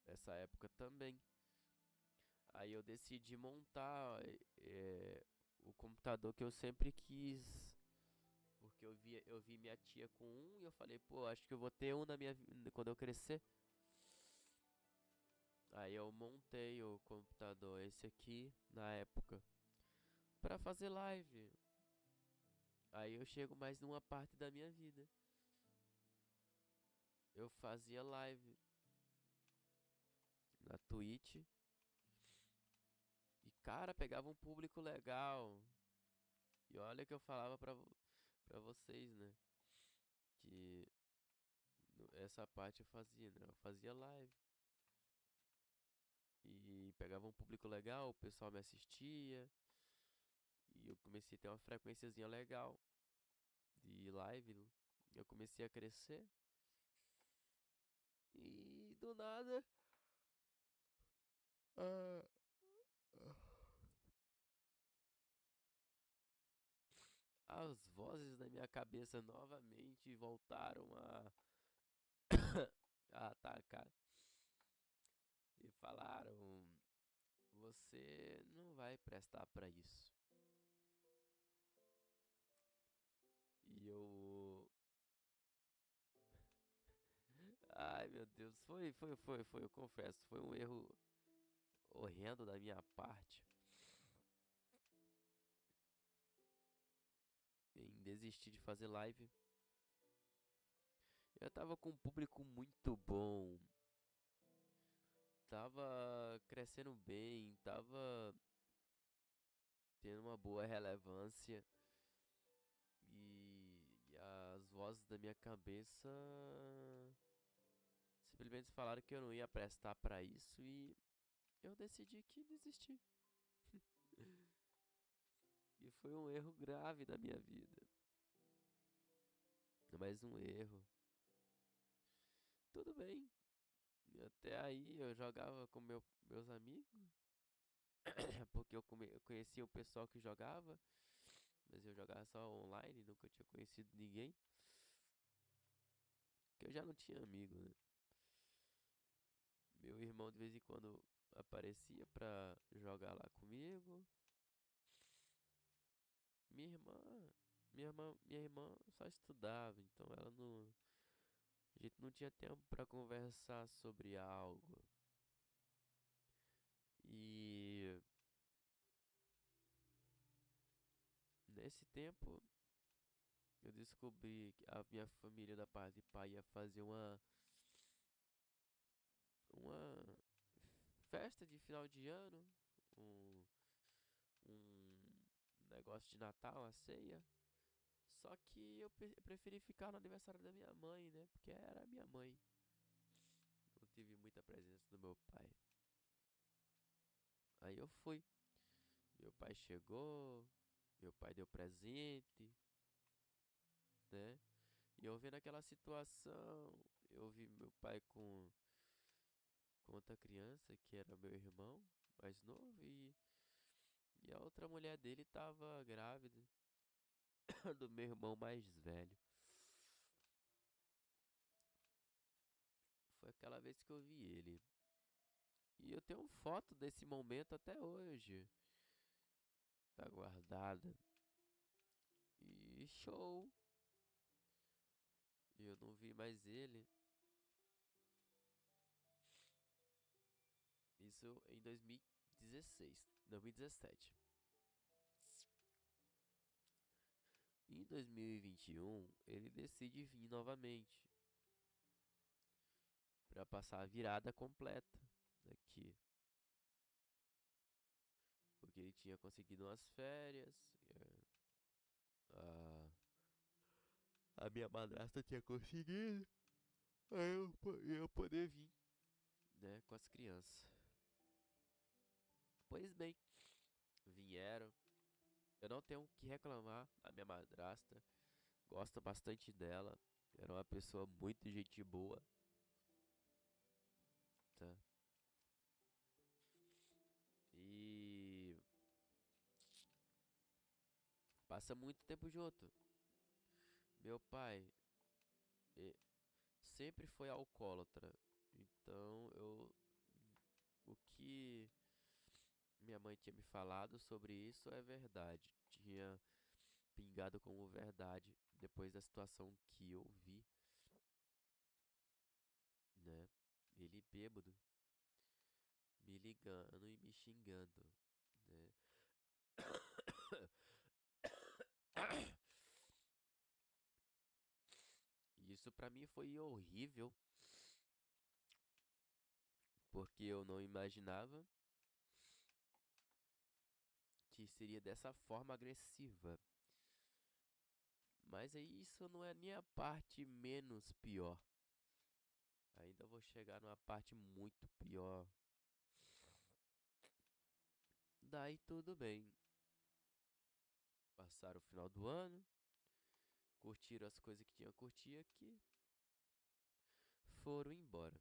essa época também. Aí eu decidi montar o computador que eu sempre quis. Porque eu vi minha tia com um e eu falei, pô, acho que eu vou ter um na minha vida quando eu crescer. Aí eu montei o computador, esse aqui, na época, pra fazer live. Aí eu chego mais numa parte da minha vida. Eu fazia live na Twitch e, cara, pegava um público legal. E olha que eu falava pra vocês, né? Que essa parte eu fazia, né? Eu fazia live. E pegava um público legal, o pessoal me assistia. E eu comecei a ter uma frequênciazinha legal de live. Eu comecei a crescer. E do nada, ah, as vozes da minha cabeça novamente voltaram a atacar. E falaram: você não vai prestar pra isso. E eu. Ai meu Deus, eu confesso, foi um erro horrendo da minha parte em desistir de fazer live. Eu tava com um público muito bom, tava crescendo bem, tava tendo uma boa relevância e as vozes da minha cabeça simplesmente falaram que eu não ia prestar pra isso e eu decidi que desistir. E foi um erro grave da minha vida. Mais um erro. Tudo bem. Até aí eu jogava com meus amigos. Porque eu conhecia o pessoal que jogava. Mas eu jogava só online, nunca tinha conhecido ninguém. Porque eu já não tinha amigo, né? Meu irmão de vez em quando aparecia pra jogar lá comigo. Minha irmã, minha irmã só estudava, então ela não, a gente não tinha tempo pra conversar sobre algo. E nesse tempo eu descobri que a minha família da parte de pai ia fazer uma festa de final de ano, um, um negócio de Natal, a ceia. Só que eu preferi ficar no aniversário da minha mãe, né? Porque era a minha mãe. Não tive muita presença do meu pai. Aí eu fui. Meu pai chegou, meu pai deu presente, né? E eu vendo aquela situação, eu vi meu pai com outra criança, que era meu irmão mais novo, e a outra mulher dele tava grávida do meu irmão mais velho. Foi aquela vez que eu vi ele. E eu tenho foto desse momento até hoje. Tá guardada. E show. E eu não vi mais ele. Isso em 2016, 2017. Em 2021, ele decide vir novamente para passar a virada completa aqui, porque ele tinha conseguido umas férias, a, a minha madrasta tinha conseguido, aí eu poder vir, né, com as crianças. Pois bem, vieram. Eu não tenho o que reclamar da minha madrasta, gosto bastante dela, era uma pessoa muito gente boa, tá? E passa muito tempo junto. Meu pai sempre foi alcoólatra. Então o que minha mãe tinha me falado sobre isso é verdade. Tinha pingado como verdade depois da situação que eu vi, né? Ele bêbado, me ligando e me xingando, né? E isso pra mim foi horrível, porque eu não imaginava que seria dessa forma agressiva. Mas aí isso não é nem a parte menos pior. Ainda vou chegar numa parte muito pior. Daí tudo bem. Passaram o final do ano, curtiram as coisas que tinham a curtir aqui, foram embora.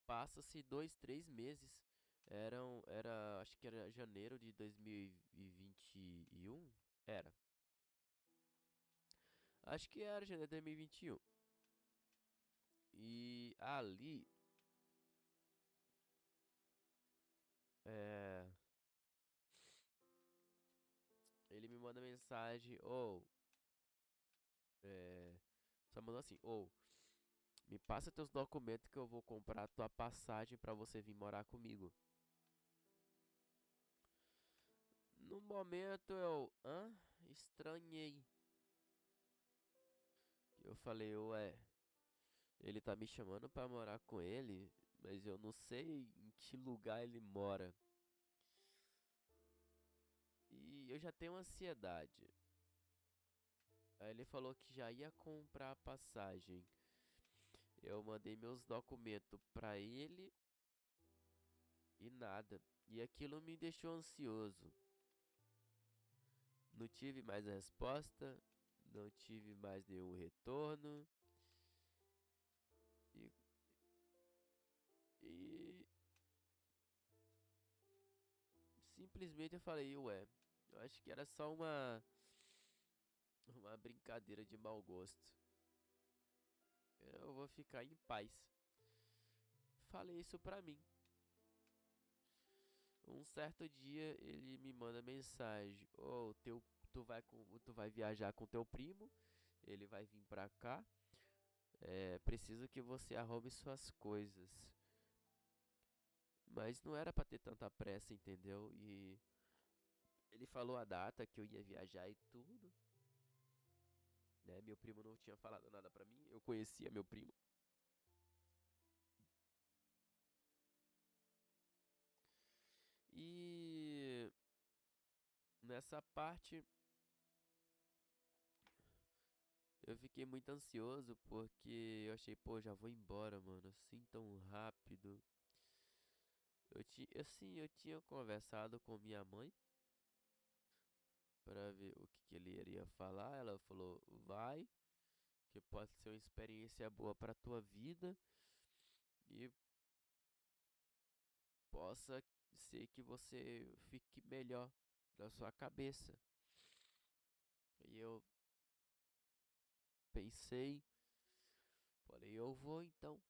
Passa-se 2, 3 meses. Acho que era janeiro de 2021. Era. Acho que era janeiro de 2021. E ali, é, ele me manda mensagem, ou Só mandou assim, ô, me passa teus documentos que eu vou comprar tua passagem pra você vir morar comigo. No momento eu, estranhei. Eu falei, ué, ele tá me chamando pra morar com ele, mas eu não sei em que lugar ele mora. E eu já tenho ansiedade. Aí ele falou que já ia comprar a passagem. Eu mandei meus documentos pra ele e nada. E aquilo me deixou ansioso. Não tive mais a resposta, não tive mais nenhum retorno. E, e simplesmente eu falei, ué, eu acho que era só uma brincadeira de mau gosto. Eu vou ficar em paz. Falei isso pra mim. Um certo dia ele me manda mensagem: "Ô, tu vai viajar com teu primo, ele vai vir pra cá. Preciso que você arrume suas coisas." Mas não era pra ter tanta pressa, entendeu? E ele falou a data que eu ia viajar e tudo, né? Meu primo não tinha falado nada pra mim. Eu conhecia meu primo. E nessa parte eu fiquei muito ansioso porque eu achei, pô, já vou embora, mano, assim tão rápido. Eu tinha conversado com minha mãe pra ver o que que ele iria falar. Ela falou, vai, que pode ser uma experiência boa pra tua vida e possa ser que você fique melhor na sua cabeça. E eu pensei, falei, eu vou então.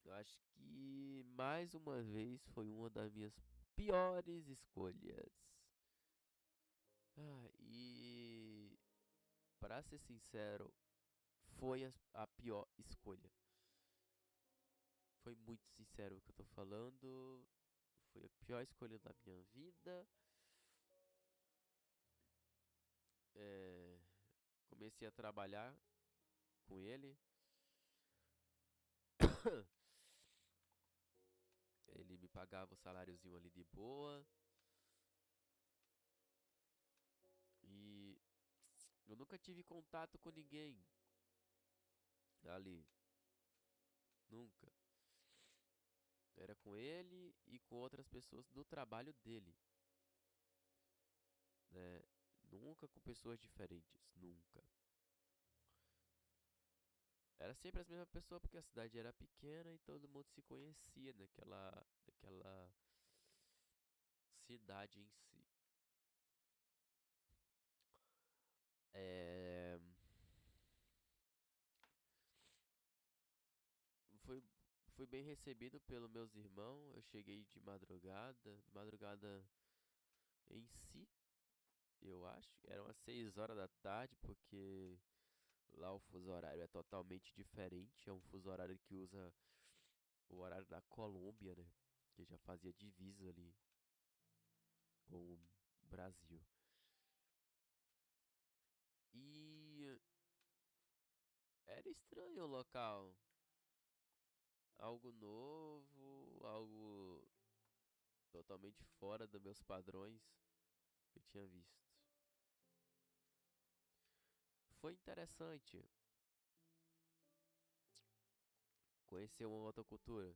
Eu acho que mais uma vez foi uma das minhas piores escolhas. E pra ser sincero, foi a pior escolha. Foi muito sincero o que eu tô falando. Foi a pior escolha da minha vida. É, comecei a trabalhar com ele. Ele me pagava o saláriozinho ali de boa. E eu nunca tive contato com ninguém ali. Nunca. Era com ele e com outras pessoas do trabalho dele, né? Nunca com pessoas diferentes, nunca. Era sempre as mesmas pessoas porque a cidade era pequena e todo mundo se conhecia naquela cidade em si. É... Fui, fui bem recebido pelos meus irmãos. Eu cheguei de madrugada em si, eu acho. Eram as 6 horas da tarde, porque lá o fuso horário é totalmente diferente. É um fuso horário que usa o horário da Colômbia, né? Que já fazia divisa ali com o Brasil. E era estranho o local. Algo novo, algo totalmente fora dos meus padrões que eu tinha visto. Foi interessante conhecer uma outra cultura.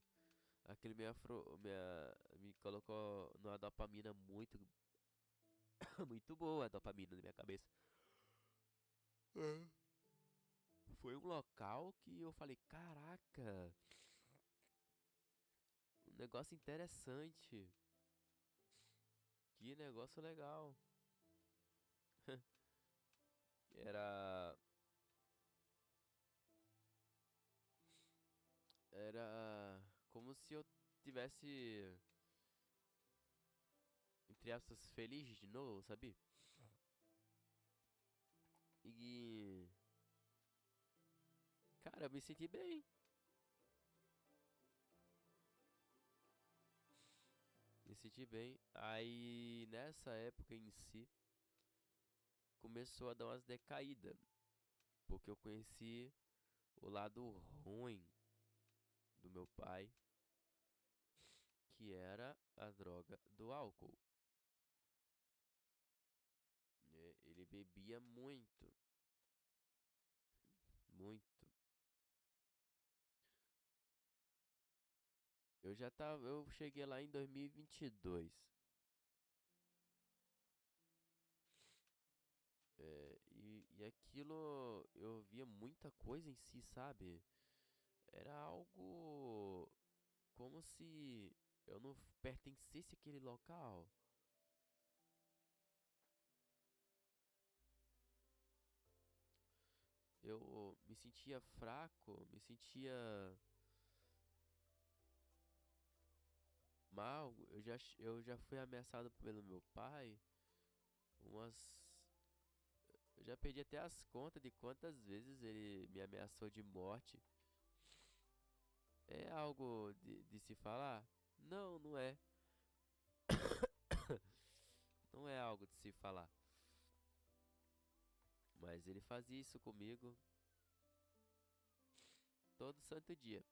Aquele me colocou numa dopamina muito, muito boa, a dopamina na minha cabeça. Foi um local que eu falei, caraca, um negócio interessante. Que negócio legal. Era era como se eu tivesse entre aspas feliz de novo, sabe? E Cara, eu me senti bem. Me senti bem. Aí nessa época em si, começou a dar umas decaídas. Porque eu conheci o lado ruim do meu pai, que era a droga do álcool. Ele bebia muito, muito. Eu cheguei lá em 2022. E aquilo eu via muita coisa em si, sabe? Era algo como se eu não pertencesse àquele local. Eu me sentia fraco, me sentia mal. Eu já fui ameaçado pelo meu pai umas. Eu já perdi até as contas de quantas vezes ele me ameaçou de morte. É algo de se falar? Não, não é. Não é algo de se falar. Mas ele fazia isso comigo todo santo dia.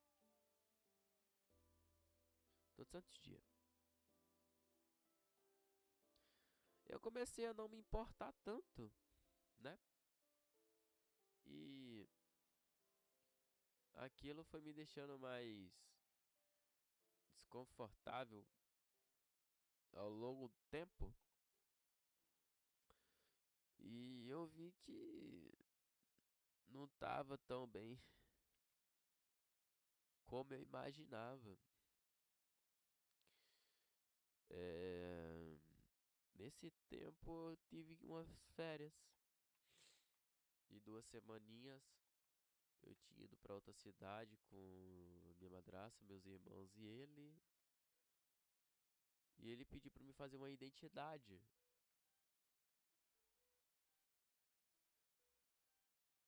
Todo santo dia. Eu comecei a não me importar tanto, né? E aquilo foi me deixando mais desconfortável ao longo do tempo. E eu vi que não tava tão bem como eu imaginava. É... Nesse tempo eu tive umas férias de 2 semaninhas. Eu tinha ido pra outra cidade com minha madrasta, meus irmãos e ele. E ele pediu pra me fazer uma identidade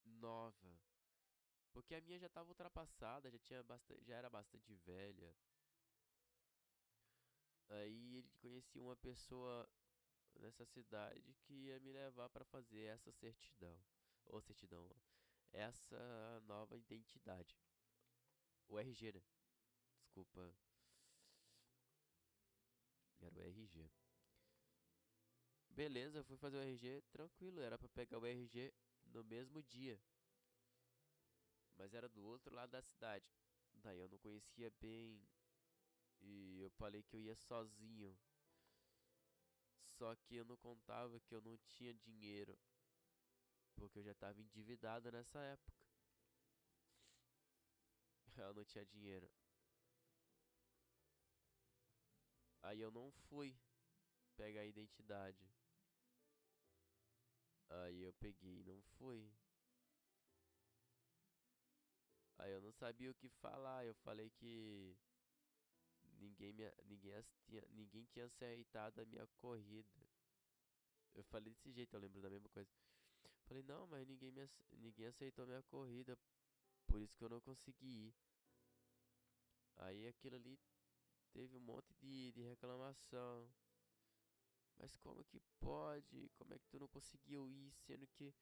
nova. Porque a minha já tava ultrapassada, já era bastante velha. Aí ele conhecia uma pessoa nessa cidade que ia me levar pra fazer essa certidão. Ou certidão, ó. Essa nova identidade. O RG, né? Desculpa. Era o RG. Beleza, eu fui fazer o RG tranquilo. Era pra pegar o RG no mesmo dia. Mas era do outro lado da cidade. Daí eu não conhecia bem. E eu falei que eu ia sozinho. Só que eu não contava que eu não tinha dinheiro. Porque eu já tava endividado nessa época. Eu não tinha dinheiro. Aí eu não fui pegar a identidade. Aí eu peguei e não fui. Aí eu não sabia o que falar. Eu falei que ninguém tinha aceitado a minha corrida. Eu falei desse jeito, eu lembro da mesma coisa. Falei, não, mas ninguém aceitou a minha corrida. Por isso que eu não consegui ir. Aí aquilo ali teve um monte de reclamação. Mas como que pode? Como é que tu não conseguiu ir, sendo que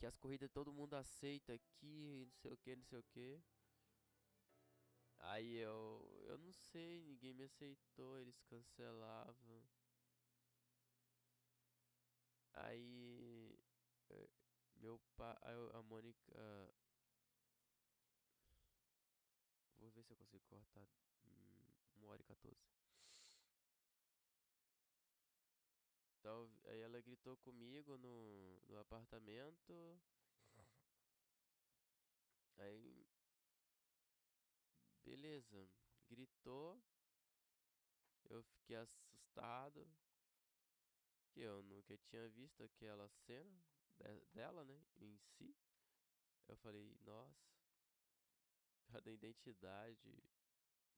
as corridas todo mundo aceita aqui, não sei o que, não sei o que. Aí eu não sei, ninguém me aceitou, eles cancelavam. Aí eh, meu pai, a Mônica, vou ver se eu consigo cortar 1h14. Então, aí ela gritou comigo no apartamento. Aí, beleza, gritou. Eu fiquei assustado, que eu nunca tinha visto aquela cena dela, né, em si. Eu falei, nossa, cada identidade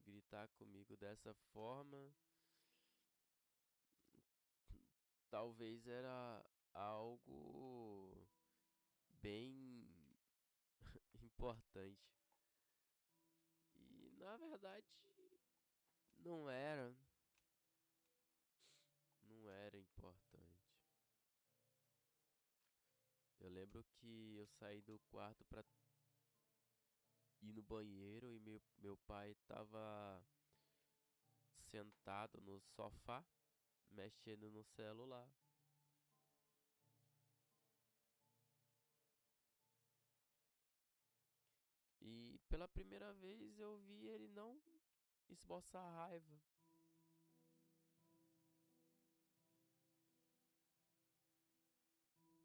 gritar comigo dessa forma, talvez era algo bem importante. E na verdade não era, não era importante. Eu lembro que eu saí do quarto pra ir no banheiro e meu pai tava sentado no sofá, mexendo no celular. E pela primeira vez eu vi ele não esboçar raiva.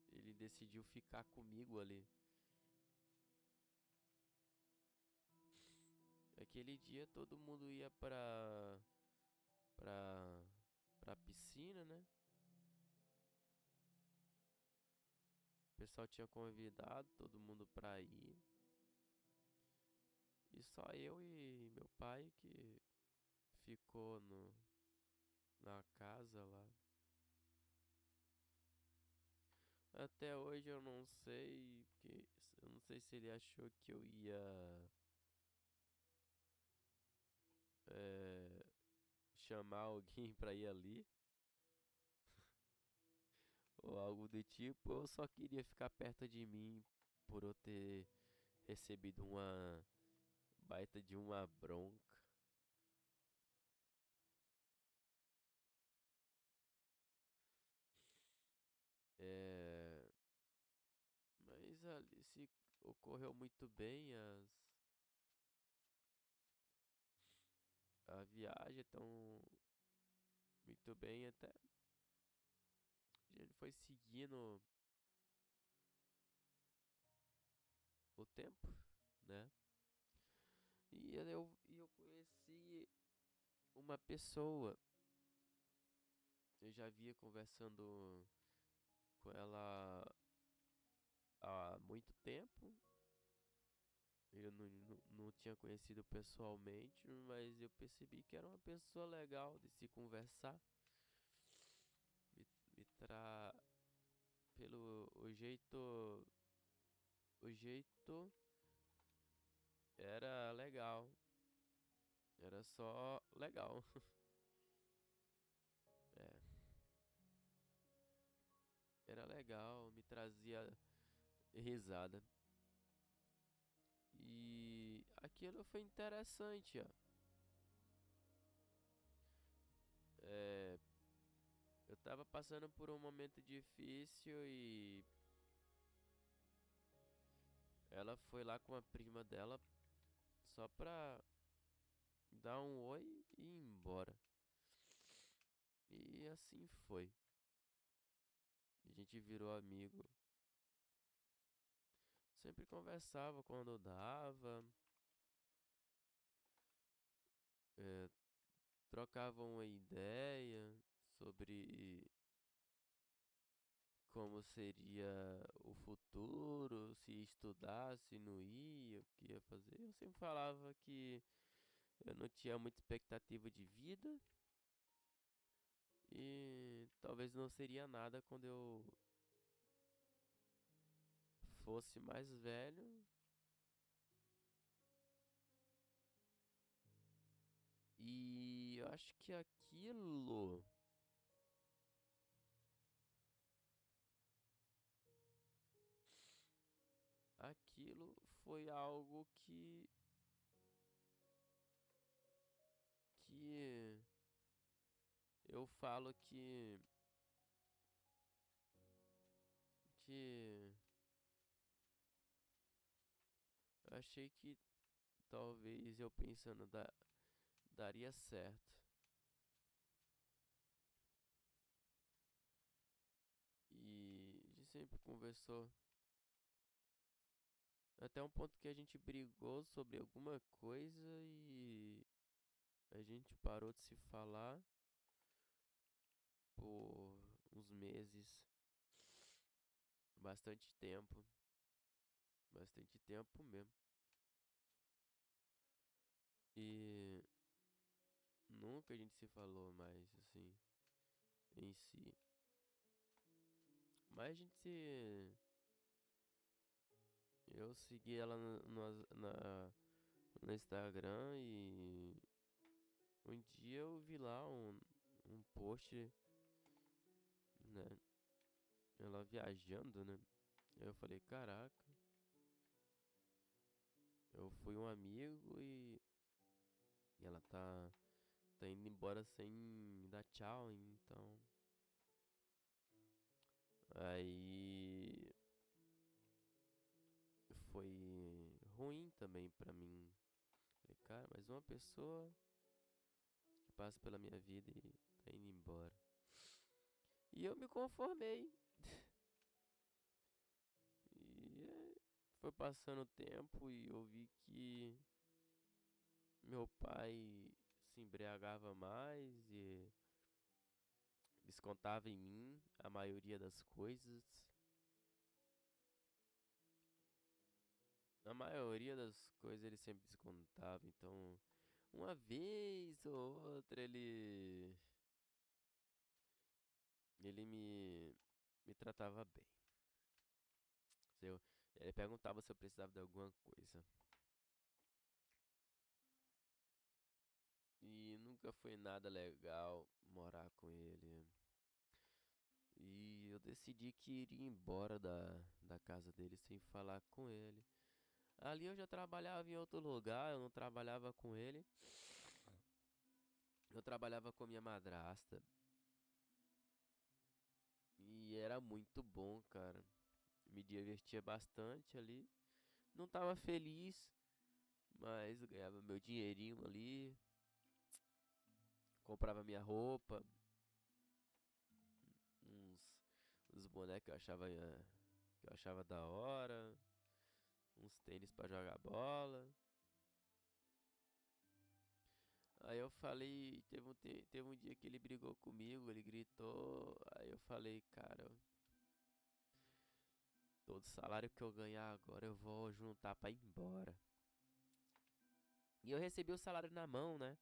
Ele decidiu ficar comigo ali. Aquele dia todo mundo ia pra, pra piscina, né? O pessoal tinha convidado todo mundo pra ir. E só eu e meu pai que ficou na casa lá. Até hoje eu não sei, que eu não sei se ele achou que eu ia eh, chamar alguém pra ir ali ou algo do tipo, ou só queria ficar perto de mim por eu ter recebido uma baita de uma bronca. É, mas ali se ocorreu muito bem a viagem, tão muito bem até. Ele foi seguindo o tempo, né? E eu conheci uma pessoa. Eu já via conversando com ela há muito tempo. Eu não tinha conhecido pessoalmente, mas eu percebi que era uma pessoa legal de se conversar. Me, me tra... Pelo o jeito era legal. Era só legal. É, era legal, me trazia risada. E aquilo foi interessante, ó. É, eu tava passando por um momento difícil e ela foi lá com a prima dela só pra dar um oi e ir embora. E assim foi. A gente virou amigo. Sempre conversava quando dava. É, trocavam uma ideia sobre como seria o futuro, se ia estudar, se não ia, o que ia fazer. Eu sempre falava que eu não tinha muita expectativa de vida e talvez não seria nada quando eu fosse mais velho. E eu acho que aquilo foi algo que eu falo que eu achei que talvez eu pensando daria certo. E a gente sempre conversou até um ponto que a gente brigou sobre alguma coisa e a gente parou de se falar por uns meses, bastante tempo, bastante tempo mesmo. E nunca a gente se falou mais assim em si. Mas Eu segui ela no Instagram e um dia eu vi lá um post, né? Ela viajando, né? Aí eu falei, caraca, eu fui um amigo e ela tá indo embora sem me dar tchau, então. Aí foi ruim também pra mim. Falei, cara, mais uma pessoa que passa pela minha vida e tá indo embora. E eu me conformei. E foi passando o tempo e eu vi que meu pai se embriagava mais e descontava em mim a maioria das coisas. A maioria das coisas ele sempre descontava, então uma vez ou outra ele me tratava bem. Se eu, ele perguntava se eu precisava de alguma coisa. E nunca foi nada legal morar com ele. E eu decidi que iria embora da casa dele sem falar com ele. Ali eu já trabalhava em outro lugar, eu não trabalhava com ele. Eu trabalhava com minha madrasta. E era muito bom, cara. Me divertia bastante ali. Não tava feliz, mas eu ganhava meu dinheirinho ali. Comprava minha roupa, uns, uns bonecos que eu achava da hora, uns tênis pra jogar bola. Aí eu falei, teve um dia que ele brigou comigo, ele gritou. Aí eu falei, cara, todo salário que eu ganhar agora eu vou juntar pra ir embora. E eu recebi o salário na mão, né?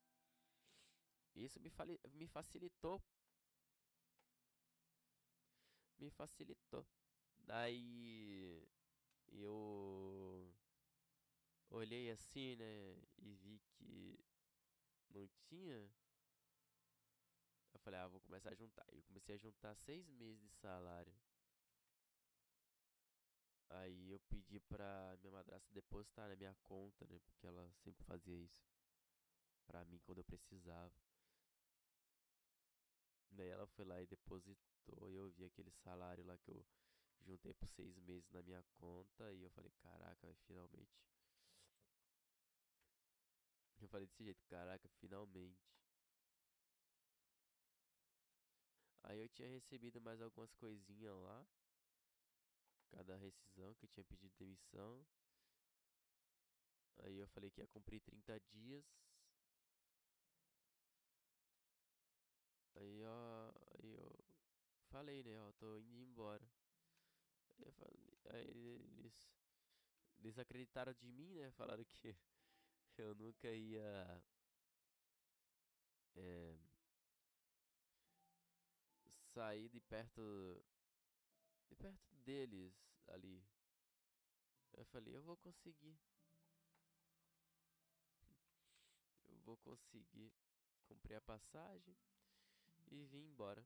Isso me facilitou, me facilitou. Daí eu olhei assim, né, e vi que não tinha. Eu falei, ah, vou começar a juntar. Eu comecei a juntar 6 meses de salário. Aí eu pedi pra minha madrasta depositar na minha conta, né? Porque ela sempre fazia isso pra mim quando eu precisava. Daí ela foi lá e depositou. E eu vi aquele salário lá que eu juntei por 6 meses na minha conta. E eu falei, caraca, finalmente. Eu falei desse jeito, caraca, finalmente. Aí eu tinha recebido mais algumas coisinhas lá. Cada rescisão que eu tinha pedido demissão. Aí eu falei que ia cumprir 30 dias. Aí eu falei, né, ó, tô indo embora. Aí eles acreditaram de mim, né? Falaram que eu nunca ia é, sair de perto deles ali. Eu falei, eu vou conseguir, eu vou conseguir. Comprei a passagem e vim embora.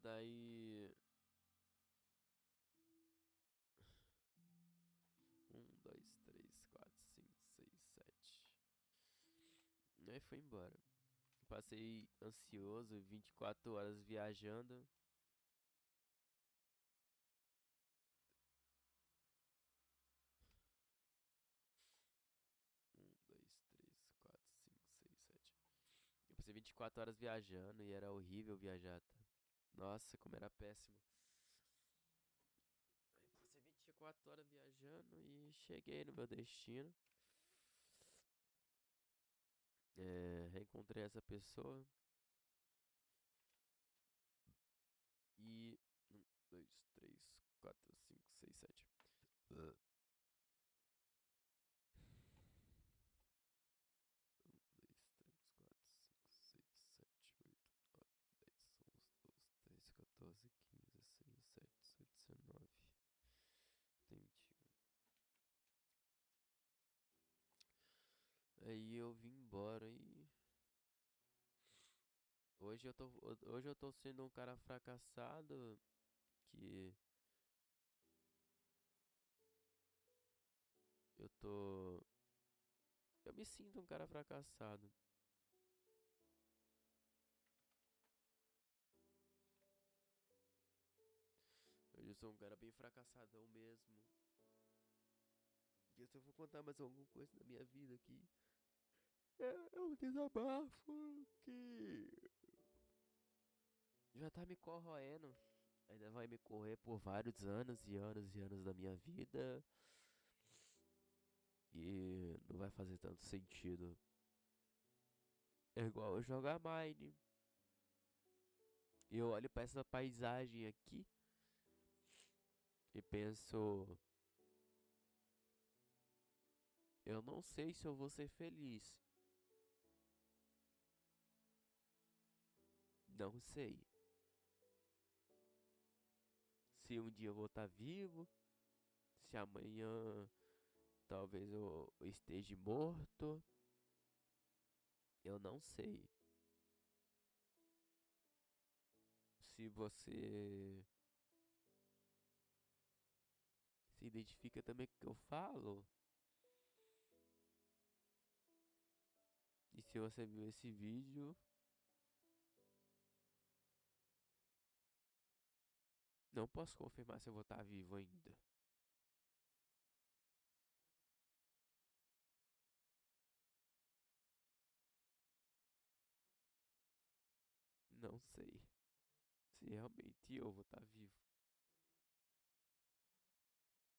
Daí, 1, 2, 3, 4, 5, 6, 7. Aí fui embora. Passei ansioso, 24 horas viajando. Um, dois, três, quatro, cinco, seis, sete. Eu passei 24 horas viajando e era horrível viajar, tá? Nossa, como era péssimo. Aí passei 24 horas viajando e cheguei no meu destino. Reencontrei essa pessoa e. 1, 2, 3, 4, 5, 6, 7. Um, 2, 3, 4, 5, 6, 7, 8, 9, 10, 11, 12, 13, 14, Aí eu vim embora e hoje eu tô sendo um cara fracassado que eu tô eu me sinto um cara fracassado. Hoje eu sou um cara bem fracassadão mesmo. E se eu vou contar mais alguma coisa da minha vida aqui, é um desabafo que já tá me corroendo. Ainda vai me correr por vários anos e anos e anos da minha vida. E não vai fazer tanto sentido. É igual eu jogar Mine. E eu olho pra essa paisagem aqui e penso, eu não sei se eu vou ser feliz. Não sei. Se um dia eu vou estar vivo, se amanhã talvez eu esteja morto, eu não sei. Se você se identifica também com o que eu falo, e se você viu esse vídeo, não posso confirmar se eu vou estar vivo ainda. Não sei se realmente eu vou estar vivo.